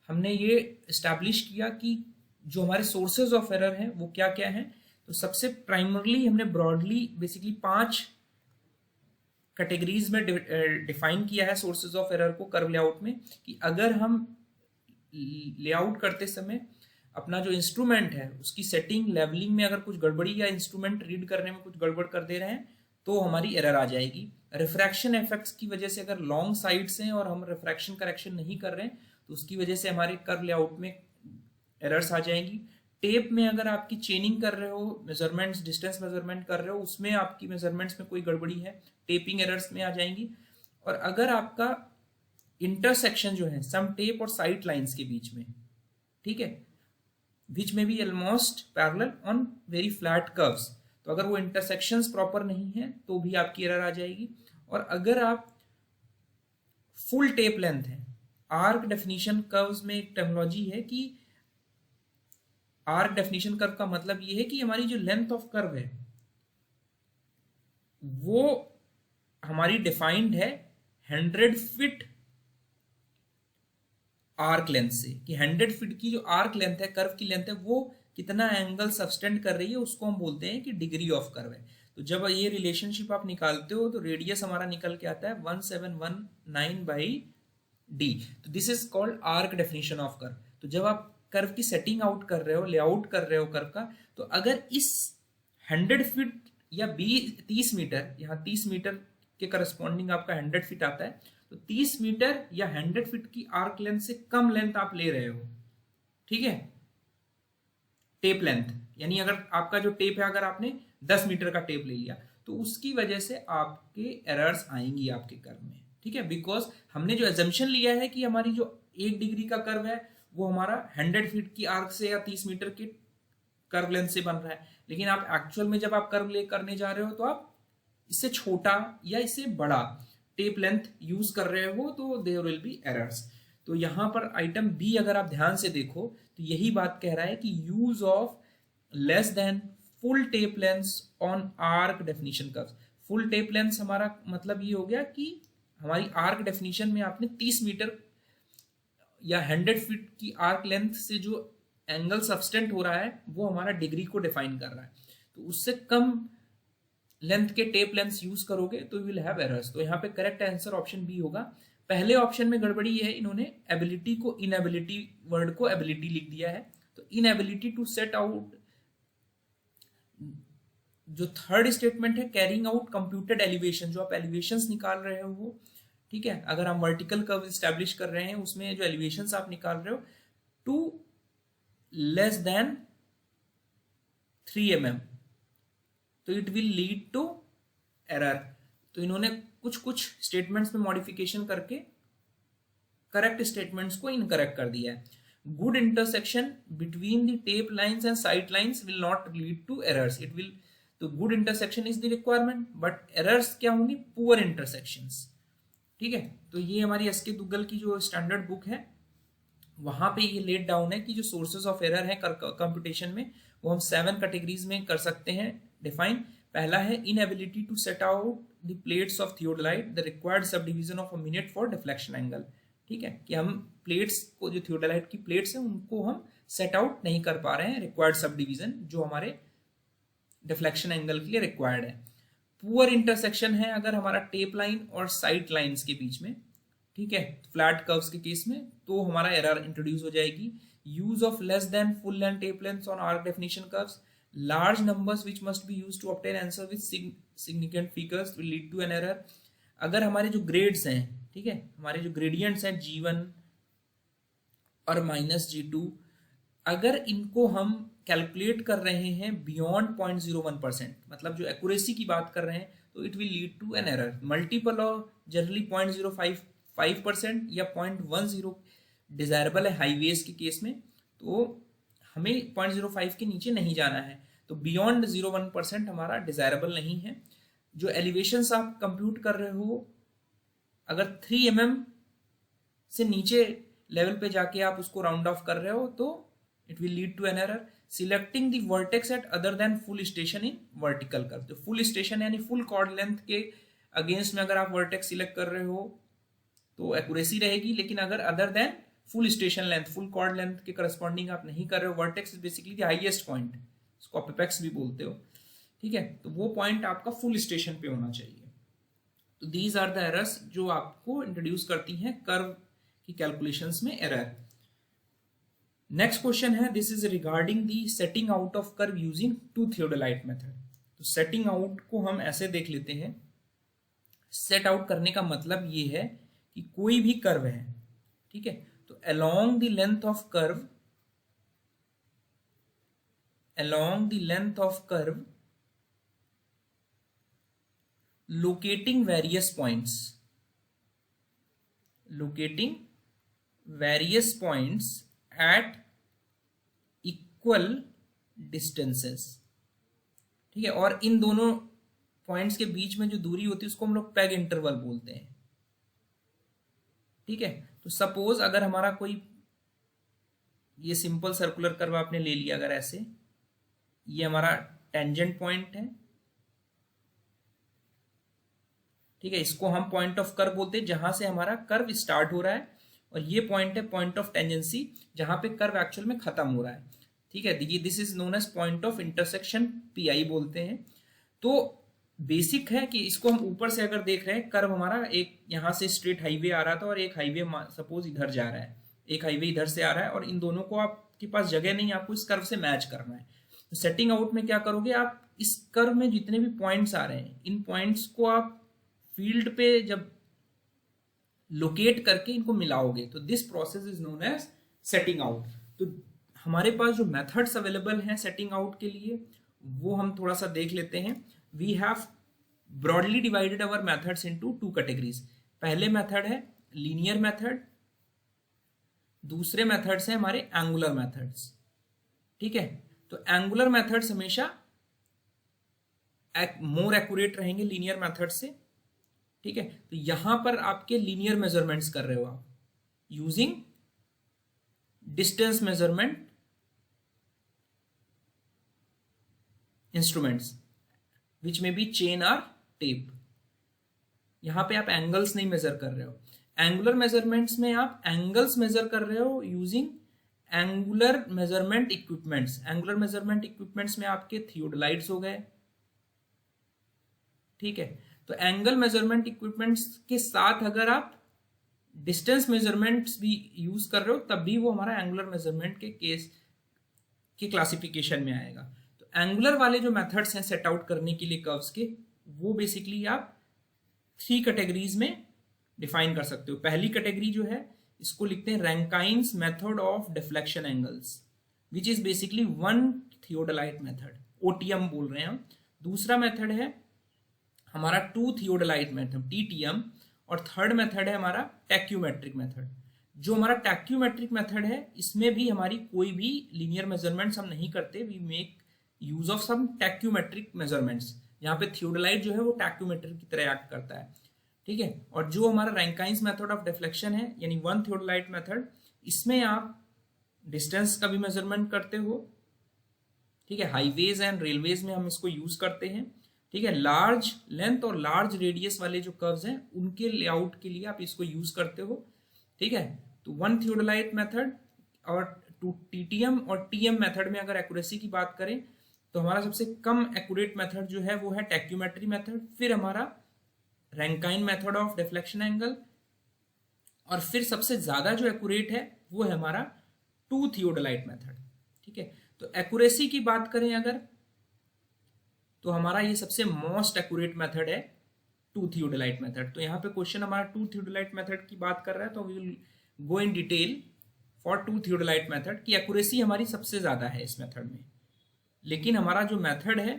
हमने ये इस्टेब्लिश किया कि जो हमारे सोर्सेज ऑफ एरर हैं वो क्या क्या हैं। तो सबसे प्राइमरली हमने ब्रॉडली बेसिकली 5 कैटेगरीज में डिफाइन किया है सोर्सेज ऑफ एरर को कर्व लेआउट में, कि अगर हम लेआउट करते समय अपना जो इंस्ट्रूमेंट है उसकी सेटिंग लेवलिंग में अगर कुछ गड़बड़ी या इंस्ट्रूमेंट रीड करने में कुछ गड़बड़ कर दे रहे हैं तो हमारी एरर आ जाएगी। रिफ्रैक्शन इफेक्ट्स की वजह से अगर लॉन्ग साइड्स हैं और हम रिफ्रैक्शन करेक्शन नहीं कर रहे हैं तो उसकी वजह से हमारे कर्व लेआउट में एरर्स आ जाएंगी। टेप में अगर आपकी चेनिंग कर रहे हो, मेजरमेंट्स डिस्टेंस मेजरमेंट कर रहे हो, उसमें आपकी मेजरमेंट्स में कोई गड़बड़ी है, टेपिंग एरर्स में आ जाएंगी। और अगर आपका इंटरसेक्शन जो है सम टेप और साइड लाइंस के बीच में, ठीक है, विच में be almost parallel on very flat curves, तो अगर वो इंटरसेक्शंस प्रॉपर नहीं है तो भी आपकी एरर आ जाएगी। और अगर आप फुल टेप लेंथ है, आर्क डेफिनेशन कर्व्स में एक टर्मिनोलॉजी है कि आर्क डेफिनेशन कर्व का मतलब ये है कि हमारी जो लेंथ ऑफ कर्व है वो हमारी डिफाइंड है 100 फीट आर्क लेंथ से, कि 100 फीट की जो आर्क लेंथ है, कर्व की लेंथ है, वो कितना एंगल सब्सटेंड कर रही है उसको हम बोलते हैं कि डिग्री ऑफ कर्व है। तो जब ये रिलेशनशिप आप निकालते हो तो रेडियस हमारा निकल के आता है 1719 बाई डी। तो this is called arc definition of curve. तो जब आप कर्व की सेटिंग आउट कर रहे हो, लेआउट कर रहे हो कर्व का, तो अगर इस 100 फीट या 30 मीटर, यहाँ 30 मीटर के करस्पॉन्डिंग आपका 100 फीट आता है, तो 30 मीटर या 100 फीट की आर्क लेंथ से कम लेंथ आप ले रहे हो, ठीक है, टेप लेंथ, यानी अगर आपका जो टेप है, अगर आपने 10 मीटर का टेप ले लिया तो उसकी वजह से आपके एरर्स आएंगी आपके कर्व में। ठीक है, बिकॉज हमने जो एजम्पशन लिया है कि हमारी जो 1 डिग्री का कर्व है वो हमारा 100 फीट की आर्क से या 30 मीटर के कर्व लेंथ से बन रहा है, लेकिन आप एक्चुअल में जब आप कर्व ले करने जा रहे हो तो आप इससे छोटा या इससे बड़ा टेप लेंथ यूज कर रहे हो, तो देयर विल बी एरर्स। तो यहां पर आइटम बी अगर आप ध्यान से देखो तो यही बात कह रहा है कि use of less than full tape length on arc definition curve. Full tape length हमारा मतलब ये हो गया कि हमारी आर्क डेफिनेशन में आपने 30 मीटर या 100 फीट की आर्क लेंथ से जो एंगल सब्सटेंट हो रहा है वो हमारा डिग्री को डिफाइन कर रहा है। तो उससे कम लेंथ के टेप लेंथ यूज करोगे तो विल हैव एरर्स। तो यहाँ पे करेक्ट आंसर ऑप्शन बी होगा। पहले ऑप्शन में गड़बड़ी है, इन्होंने एबिलिटी को इनएबिलिटी, वर्ड को एबिलिटी लिख दिया है। तो इनएबिलिटी टू सेट आउट, जो थर्ड स्टेटमेंट है कैरिंग आउट कंप्यूटेड एलिवेशन, जो आप एलिवेशंस निकाल रहे हो, ठीक है, अगर हम वर्टिकल कर्व स्टैब्लिश कर रहे हैं उसमें जो एलिवेशंस आप निकाल रहे हो टू लेस देन 3 mm, तो it will lead to error. तो इन्होंने कुछ कुछ स्टेटमेंट्स में मॉडिफिकेशन करके करेक्ट स्टेटमेंट्स को इनकरेक्ट कर दिया है। Good intersection between the tape lines and side lines will not lead to errors, it will, तो good intersection is the requirement but errors क्या होंगी, पुअर इंटरसेक्शंस। ठीक है, तो ये हमारी एसके दुग्गल की जो स्टैंडर्ड बुक है वहां पे ये लेट डाउन है कि जो सोर्सेज ऑफ एरर है कंप्यूटेशन में वो हम 7 कैटेगरीज में कर सकते हैं डिफाइन। पहला है inability to set out the plates of theodolite the required subdivision of a minute for deflection angle. ठीक है, कि हम प्लेट्स को, जो थियोडोलाइट की प्लेट्स हैं उनको हम सेट आउट नहीं कर पा रहे हैं रिक्वायर्ड सब डिवीजन जो हमारे डिफ्लेक्शन एंगल के लिए रिक्वायर्ड है। पुअर इंटरसेक्शन है अगर हमारा टेप लाइन और साइड लाइंस के बीच में, ठीक है, फ्लैट कर्व्स के केस में तो हमारा एरर इंट्रोड्यूस हो जाएगी। Use of less than full length tape lengths on arc definition curves, large numbers which must be used to obtain answer with significant figures will lead to an error. अगर हमारे जो grades हैं, ठीक है, हमारे जो ग्रेडियंट्स हैं G1 और -G2, अगर इनको हम कैलकुलेट कर रहे हैं बियॉन्ड 0.01%, मतलब जो एक्यूरेसी की बात कर रहे हैं, तो it will lead to an error. Multiple of generally 0.05% या 0.10 डिजायरेबल है हाईवेज के केस में, तो हमें 0.05 के नीचे नहीं जाना है। तो बियॉन्ड 0.1% हमारा डिजायरेबल नहीं है। जो एलिवेशंस आप कंप्यूट कर रहे हो, अगर 3 mm से नीचे लेवल पे जाके आप उसको राउंड ऑफ कर रहे हो तो it will lead to an error. Selecting the vertex at other than full station in vertical curve, तो फुल स्टेशन यानी फुल कॉर्ड लेंथ के अगेंस्ट में अगर आप वर्टेक्स सिलेक्ट कर रहे हो तो एक्यूरेसी रहेगी, लेकिन अगर other than full station length, full chord length के करस्पॉन्डिंग आप नहीं कर रहे हो, vertex is basically the highest point, इसको आप एपेक्स भी बोलते हो, ठीक है, तो वो पॉइंट आपका फुल स्टेशन पे होना चाहिए। तो दीज आर द एरर्स जो आपको इंट्रोड्यूस करती हैं कर्व की कैलकुलेशंस में एरर। नेक्स्ट क्वेश्चन है, this is regarding the setting out of curve using two theodolite method. तो सेटिंग आउट को हम ऐसे देख लेते हैं, सेट आउट करने का मतलब ये है कि कोई भी कर्व है, ठीक है, तो along the length of curve locating various points at equal distances, ठीक है, और इन दोनों पॉइंट्स के बीच में जो दूरी होती है उसको हम लोग पैग इंटरवल बोलते हैं, ठीक है। तो सपोज अगर हमारा कोई ये सिंपल सर्कुलर कर्व आपने ले लिया, अगर ऐसे, ये हमारा टेंजेंट पॉइंट है, ठीक है, इसको हम पॉइंट ऑफ कर्व बोलते हैं जहां से हमारा कर्व स्टार्ट हो रहा है, और ये पॉइंट है पॉइंट ऑफ टेंजेंसी जहां पे कर्व एक्चुअल में खत्म हो रहा है, ठीक है, देखिए this is known as point of intersection, PI बोलते हैं। तो बेसिक है कि इसको हम ऊपर से अगर देख रहे हैं, कर्व हमारा एक यहाँ से स्ट्रेट हाईवे आ रहा था और एक हाईवे सपोज इधर जा रहा है, एक हाईवे इधर से आ रहा है, और इन दोनों को आपके पास जगह नहीं, आपको इस कर्व से मैच करना है। तो सेटिंग आउट में क्या करोगे, आप इस कर्व में जितने भी पॉइंट्स आ रहे हैं, इन पॉइंट्स को आप फील्ड पे जब लोकेट करके इनको मिलाओगे, तो this process is known as setting out. तो हमारे पास जो मेथड्स अवेलेबल हैं सेटिंग आउट के लिए वो हम थोड़ा सा देख लेते हैं। We have broadly divided our methods into 2 categories. पहले मेथड है लीनियर मेथड, दूसरे मेथड्स हैं हमारे एंगुलर मेथड्स, ठीक है। तो एंगुलर मेथड्स हमेशा मोर एक्यूरेट रहेंगे लीनियर मेथड से, ठीक है। तो यहां पर आपके लीनियर मेजरमेंट्स कर रहे हो आप, using distance measurement instruments which में बी चेन और टेप। यहां पे आप एंगल्स नहीं मेजर कर रहे हो। एंगुलर मेजरमेंट्स में आप एंगल्स मेजर कर रहे हो using angular measurement equipments. Angular measurement equipments में आपके थियोडोलाइट्स हो गए, ठीक है। तो एंगल मेजरमेंट इक्विपमेंट्स के साथ अगर आप डिस्टेंस मेजरमेंट्स भी यूज कर रहे हो तब भी वो हमारा एंगुलर मेजरमेंट के केस के क्लासिफिकेशन में आएगा। तो एंगुलर वाले जो मेथड्स हैं सेट आउट करने के लिए कर्व्स के, वो बेसिकली आप 3 कैटेगरीज में डिफाइन कर सकते हो। पहली कैटेगरी जो है इसको लिखते हैं Rankine's method of deflection angles, which is basically one theodolite method, OTM बोल रहे हैं हम। दूसरा मेथड है हमारा 2 थियोडोलाइट मेथड, टीटीएम। और थर्ड मेथड है हमारा टैक्यूमेट्रिक मेथड। जो हमारा टैक्यूमेट्रिक मेथड है इसमें भी हमारी कोई भी लीनियर मेजरमेंट्स हम नहीं करते, we make use of some tacheometric measurements. यहाँ पे थियोडोलाइट जो है वो टैक्यूमेट्रिक की तरह एक्ट करता है, ठीक है। और जो हमारा रैंकाइन्स मेथड ऑफ डिफ्लेक्शन है यानी 1 थियोडोलाइट मेथड, इसमें आप डिस्टेंस का भी मेजरमेंट करते हो, ठीक है। हाईवेज एंड रेलवेज में हम इसको यूज करते हैं, ठीक है। लार्ज लेंथ और लार्ज रेडियस वाले जो कर्व्स हैं उनके लेआउट के लिए आप इसको यूज करते हो, ठीक है। तो 1 थियोडोलाइट मेथड और 2 टीटीएम और टीएम मेथड में अगर एक्यूरेसी की बात करें तो हमारा सबसे कम एक्यूरेट मेथड जो है वो है टैक्यूमेट्री मेथड, फिर हमारा Rankine method of deflection angle, और फिर सबसे ज्यादा जो एक्यूरेट है वो है हमारा 2 थियोडोलाइट मेथड, ठीक है। तो एक्यूरेसी की बात करें अगर, तो हमारा ये सबसे मोस्ट एक्यूरेट मेथड है 2 थियोडोलाइट मेथड। तो यहाँ पे क्वेश्चन हमारा 2 थियोडोलाइट मेथड की बात कर रहा है, तो we will go in detail for 2 theodolite method की एक्यूरेसी हमारी सबसे ज्यादा है इस मेथड में। लेकिन हमारा जो मेथड है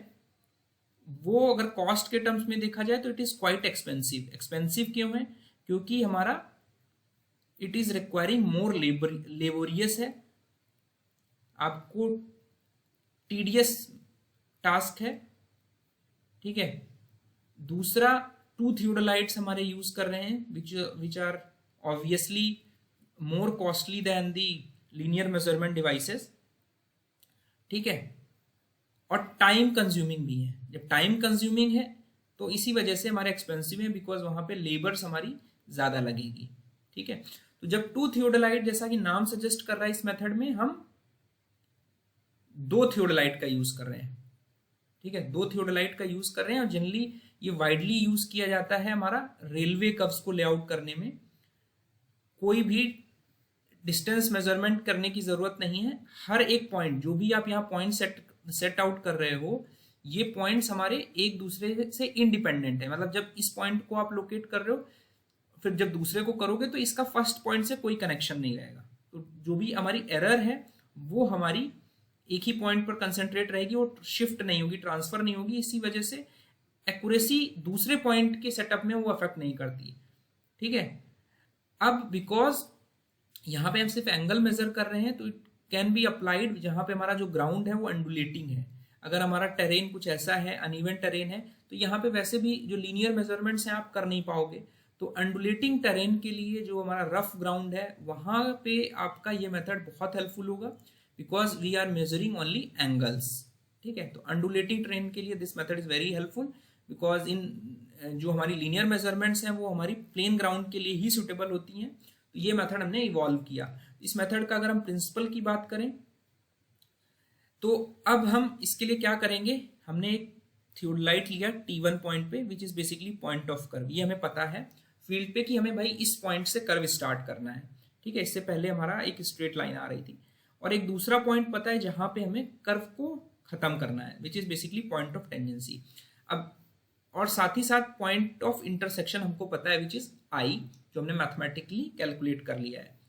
वो अगर कॉस्ट के टर्म्स में देखा जाए तो it is quite expensive. Expensive क्यों है? क्योंकि हमारा it is requiring more laborious है, आपको टीडियस टास्क है, ठीक है। दूसरा 2 थियोडोलाइट्स हमारे यूज कर रहे हैं which are obviously more costly than the linear measurement devices, ठीक है। और टाइम कंज्यूमिंग भी है। जब टाइम कंज्यूमिंग है तो इसी वजह से हमारे एक्सपेंसिव है, बिकॉज वहां पे लेबर्स हमारी ज्यादा लगेगी, ठीक है। तो जब 2 थियोडोलाइट जैसा कि नाम सजेस्ट कर रहा है इस मेथड में हम 2 थियोडोलाइट का यूज कर रहे हैं, ठीक है। 2 थियोडोलाइट का यूज कर रहे हैं और जनरली ये वाइडली यूज किया जाता है हमारा रेलवे कर्व्स को लेआउट करने में। कोई भी डिस्टेंस मेजरमेंट करने की जरूरत नहीं है। हर एक पॉइंट जो भी आप यहाँ पॉइंट सेट आउट कर रहे हो, ये पॉइंट्स हमारे एक दूसरे से इंडिपेंडेंट है। मतलब जब इस पॉइंट को आप लोकेट कर रहे हो, फिर जब दूसरे को करोगे तो इसका फर्स्ट पॉइंट से कोई कनेक्शन नहीं रहेगा। तो जो भी हमारी एरर है वो हमारी एक ही पॉइंट पर कंसेंट्रेट रहेगी, वो शिफ्ट नहीं होगी, ट्रांसफर नहीं होगी। इसी वजह से एक्यूरेसी दूसरे पॉइंट के सेटअप में वो अफेक्ट नहीं करती, ठीक है। अब बिकॉज यहाँ पे हम सिर्फ एंगल मेजर कर रहे हैं तो इट कैन बी अप्लाइड जहां पे हमारा जो ग्राउंड है वो अंडुलेटिंग है। अगर हमारा टेरेन कुछ ऐसा है, अनइवन टेरेन है, तो यहाँ पे वैसे भी जो लीनियर मेजरमेंट्स हैं आप कर नहीं पाओगे। तो अंडुलेटिंग टेरेन के लिए जो हमारा रफ ग्राउंड है वहां पे आपका ये मेथड बहुत हेल्पफुल होगा, because we are measuring only angles, ठीक है। तो अंडुलेटिंग टेरेन के लिए this method is very helpful, because in जो हमारी लीनियर मेजरमेंट्स हैं वो हमारी प्लेन ग्राउंड के लिए ही सुटेबल होती हैं। तो ये मेथड हमने इवॉल्व किया। इस मेथड का अगर हम प्रिंसिपल की बात करें तो अब हम इसके लिए क्या करेंगे, हमने एक थियोडोलाइट लिया T1 पॉइंट पे, विच is basically point of curve. ये हमें पता है फील्ड पे कि हमें भाई इस पॉइंट से कर्व स्टार्ट करना है, ठीक है। इससे पहले हमारा एक स्ट्रेट लाइन आ रही थी, और एक दूसरा पॉइंट पता है जहां पे हमें कर्व को खत्म करना है, विच is basically point of tangency. अब और साथ ही साथ पॉइंट ऑफ इंटरसेक्शन हमको पता है, विच इज I, जो हमने मैथमेटिकली कैलकुलेट कर लिया है,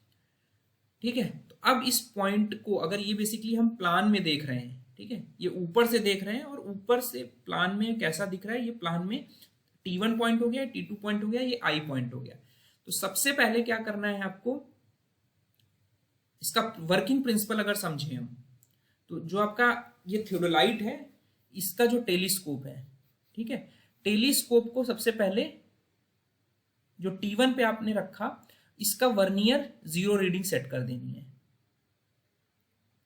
ठीक है। तो अब इस पॉइंट को अगर ये बेसिकली हम प्लान में देख रहे हैं, ठीक है, ये ऊपर से देख रहे हैं और ऊपर से प्लान में कैसा दिख रहा है, ये प्लान में T1 पॉइंट हो गया, T2 पॉइंट हो गया, ये I पॉइंट हो गया। तो सबसे पहले क्या करना है आपको, इसका वर्किंग प्रिंसिपल अगर समझें हम, तो जो आपका ये थियोडोलाइट है इसका जो टेलीस्कोप है, ठीक है, टेलीस्कोप को सबसे पहले जो T1 पे आपने रखा इसका वर्नियर 0 रीडिंग सेट कर देनी है।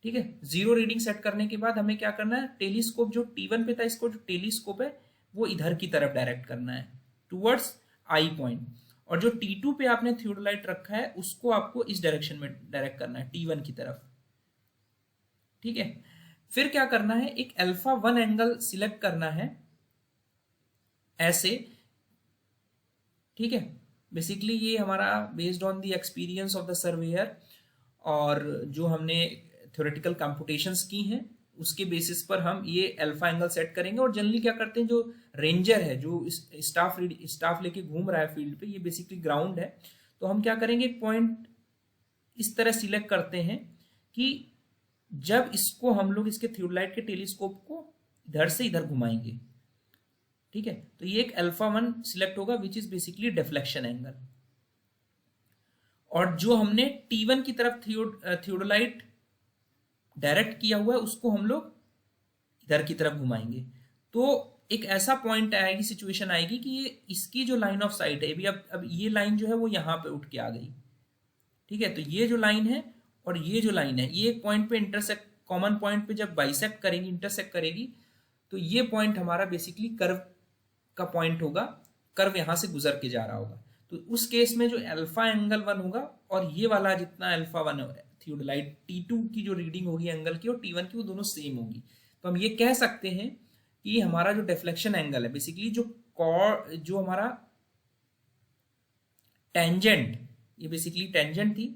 ठीक है, 0 रीडिंग सेट करने के बाद हमें क्या करना है, टेलीस्कोप जो T1 पे था, इसको जो टेलीस्कोप है वो इधर की तरफ डायरेक्ट करना है, टुवर्ड्स आई पॉइंट। और जो T2 पे आपने थियोडोलाइट रखा है उसको आपको इस डायरेक्शन में डायरेक्ट करना है, T1 की तरफ। ठीक है, फिर क्या करना है, एक α1 एंगल सिलेक्ट करना है ऐसे। ठीक है, बेसिकली ये हमारा based on the experience of the surveyor और जो हमने थ्योरेटिकल कंप्यूटेशंस की हैं उसके बेसिस पर हम ये अल्फा एंगल सेट करेंगे। और जनरली क्या करते हैं, जो रेंजर है, जो स्टाफ लेके घूम रहा है फील्ड पे, ये बेसिकली ग्राउंड है, तो हम क्या करेंगे, एक पॉइंट इस तरह सिलेक्ट करते हैं कि जब इसको हम लोग इसके थियोडोलाइट के टेलीस्कोप को इधर से इधर घुमाएंगे। ठीक है, तो ये एक α1 सिलेक्ट होगा विच इज बेसिकली डिफ्लेक्शन एंगल। और जो हमने T1 की तरफ थियोडोलाइट डायरेक्ट किया हुआ है उसको हम लोग इधर की तरफ घुमाएंगे। तो एक ऐसा पॉइंट आएगी, सिचुएशन आएगी कि ये इसकी जो लाइन ऑफ साइट है, अब ये लाइन जो है वो यहां पे उठ के आ गई। ठीक है, तो ये जो लाइन है और ये जो लाइन है, ये एक पॉइंट पे इंटरसेक्ट, कॉमन पॉइंट पे जब बाइसेक्ट करेगी, इंटरसेक्ट करेगी, तो ये पॉइंट हमारा बेसिकली कर्व का पॉइंट होगा, कर्व यहां से गुजर के जा रहा होगा। तो उस केस में जो अल्फा एंगल 1 होगा और ये वाला जितना अल्फा 1 थियोडोलाइट T2 की जो रीडिंग होगी एंगल की और T1 की, वो दोनों सेम होगी। तो हम ये कह सकते हैं कि हमारा जो डिफ्लेक्शन एंगल है, बेसिकली जो हमारा टेंजेंट, ये बेसिकली टेंजेंट थी,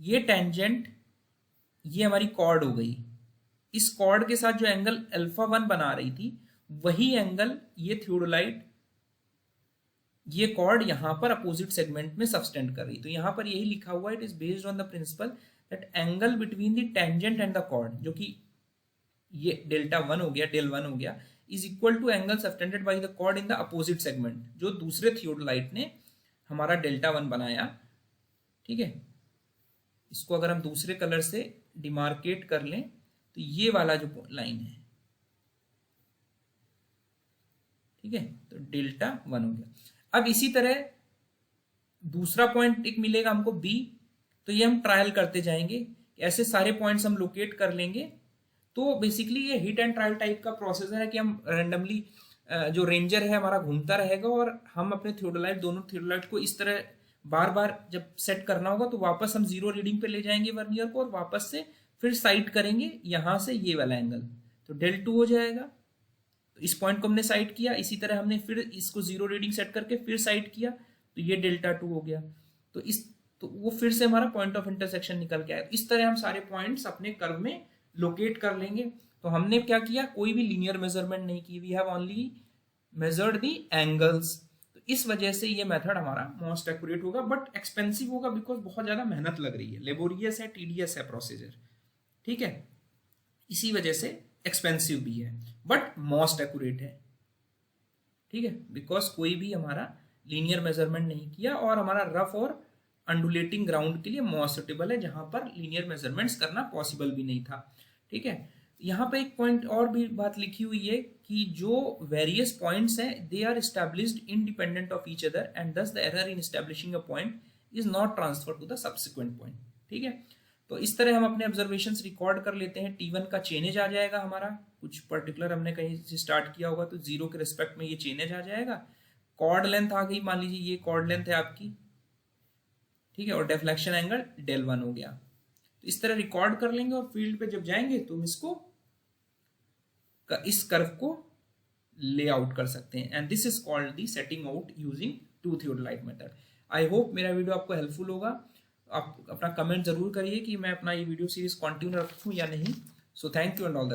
ये टेंजेंट ये हमारी कॉर्ड हो गई। इस कॉर्ड के साथ जो एंगल α1 बना रही थी वही एंगल ये थियोडोलाइट, ये कॉर्ड यहां पर अपोजिट सेगमेंट में सबस्टेंड कर रही। तो यहां पर यही लिखा हुआ है, it is based on the principle that angle between the tangent and the chord, जो कि ये Δ1 हो गया, Δ1 हो गया, is equal to angle subtended by the chord in the opposite segment, जो दूसरे थियोडोलाइट ने हमारा Δ1 बनाया। ठीक है, इसको अगर हम दूसरे कलर से डिमार्केट कर लें तो ये वाला जो लाइन है, ठीक है, तो Δ1 हो गया। अब इसी तरह दूसरा पॉइंट एक मिलेगा हमको B, तो ये हम ट्रायल करते जाएंगे, ऐसे सारे पॉइंट्स हम लोकेट कर लेंगे। तो बेसिकली ये हिट एंड ट्रायल टाइप का प्रोसेसर है कि हम रैंडमली जो रेंजर है हमारा घूमता रहेगा और हम अपने थियोडोलाइट, दोनों थियोडोलाइट को इस तरह बार बार जब सेट करना होगा तो वापस हम 0 रीडिंग पे ले जाएंगे वर्नियर को और वापस से फिर साइट करेंगे यहां से ये वाला एंगल, तो Δ2 हो जाएगा। तो इस पॉइंट को हमने साइट किया, इसी तरह हमने फिर इसको 0 रीडिंग सेट करके फिर साइट किया, तो ये Δ2 हो गया। तो वो फिर से हमारा पॉइंट ऑफ इंटरसेक्शन निकल के आया। इस तरह हम सारे पॉइंट्स अपने कर्व में लोकेट कर लेंगे। तो हमने क्या किया, कोई भी लीनियर मेजरमेंट नहीं की, we have only measured the angles. तो इस वजह से ये मेथड हमारा मोस्ट एक्यूरेट होगा, बट एक्सपेंसिव होगा बिकॉज बहुत ज्यादा मेहनत लग रही है, लेबोरियस है, टीडियस है प्रोसीजर। ठीक है, इसी वजह से एक्सपेंसिव भी है बट मोस्ट एक्यूरेट है। ठीक है, बिकॉज कोई भी हमारा लीनियर मेजरमेंट नहीं किया और हमारा रफ और अंडुलेटिंग ग्राउंड के लिए मोस्ट सुटेबल है, जहां पर लीनियर मेजरमेंट्स करना पॉसिबल भी नहीं था। ठीक है, यहाँ पे एक पॉइंट और भी बात लिखी हुई है कि जो वेरियस पॉइंट्स हैं they are established independent of each other and thus the error in establishing a point is not transfer to the subsequent point. ठीक है, तो इस तरह हम अपने ऑब्जर्वेशंस रिकॉर्ड कर लेते हैं। T1 का चेंज आ जाएगा हमारा, कुछ पर्टिकुलर हमने कहीं से स्टार्ट किया होगा तो 0 के रिस्पेक्ट में ये चेंज आ जाएगा। कॉर्ड लेंथ आ गई, मान लीजिए ये कॉर्ड लेंथ है आपकी, ठीक है, और डिफ्लेक्शन एंगल Δ1 हो गया। तो इस तरह रिकॉर्ड कर लेंगे और फील्ड पे जब जाएंगे तो हम इसको इस कर्व को ले आउट कर सकते हैं and this is called the setting out using two theodolite method. I hope मेरा वीडियो आपको हेल्पफुल होगा। आप अपना कमेंट जरूर करिए कि मैं अपना ये वीडियो सीरीज कंटिन्यू रखूं या नहीं। So thank you and all the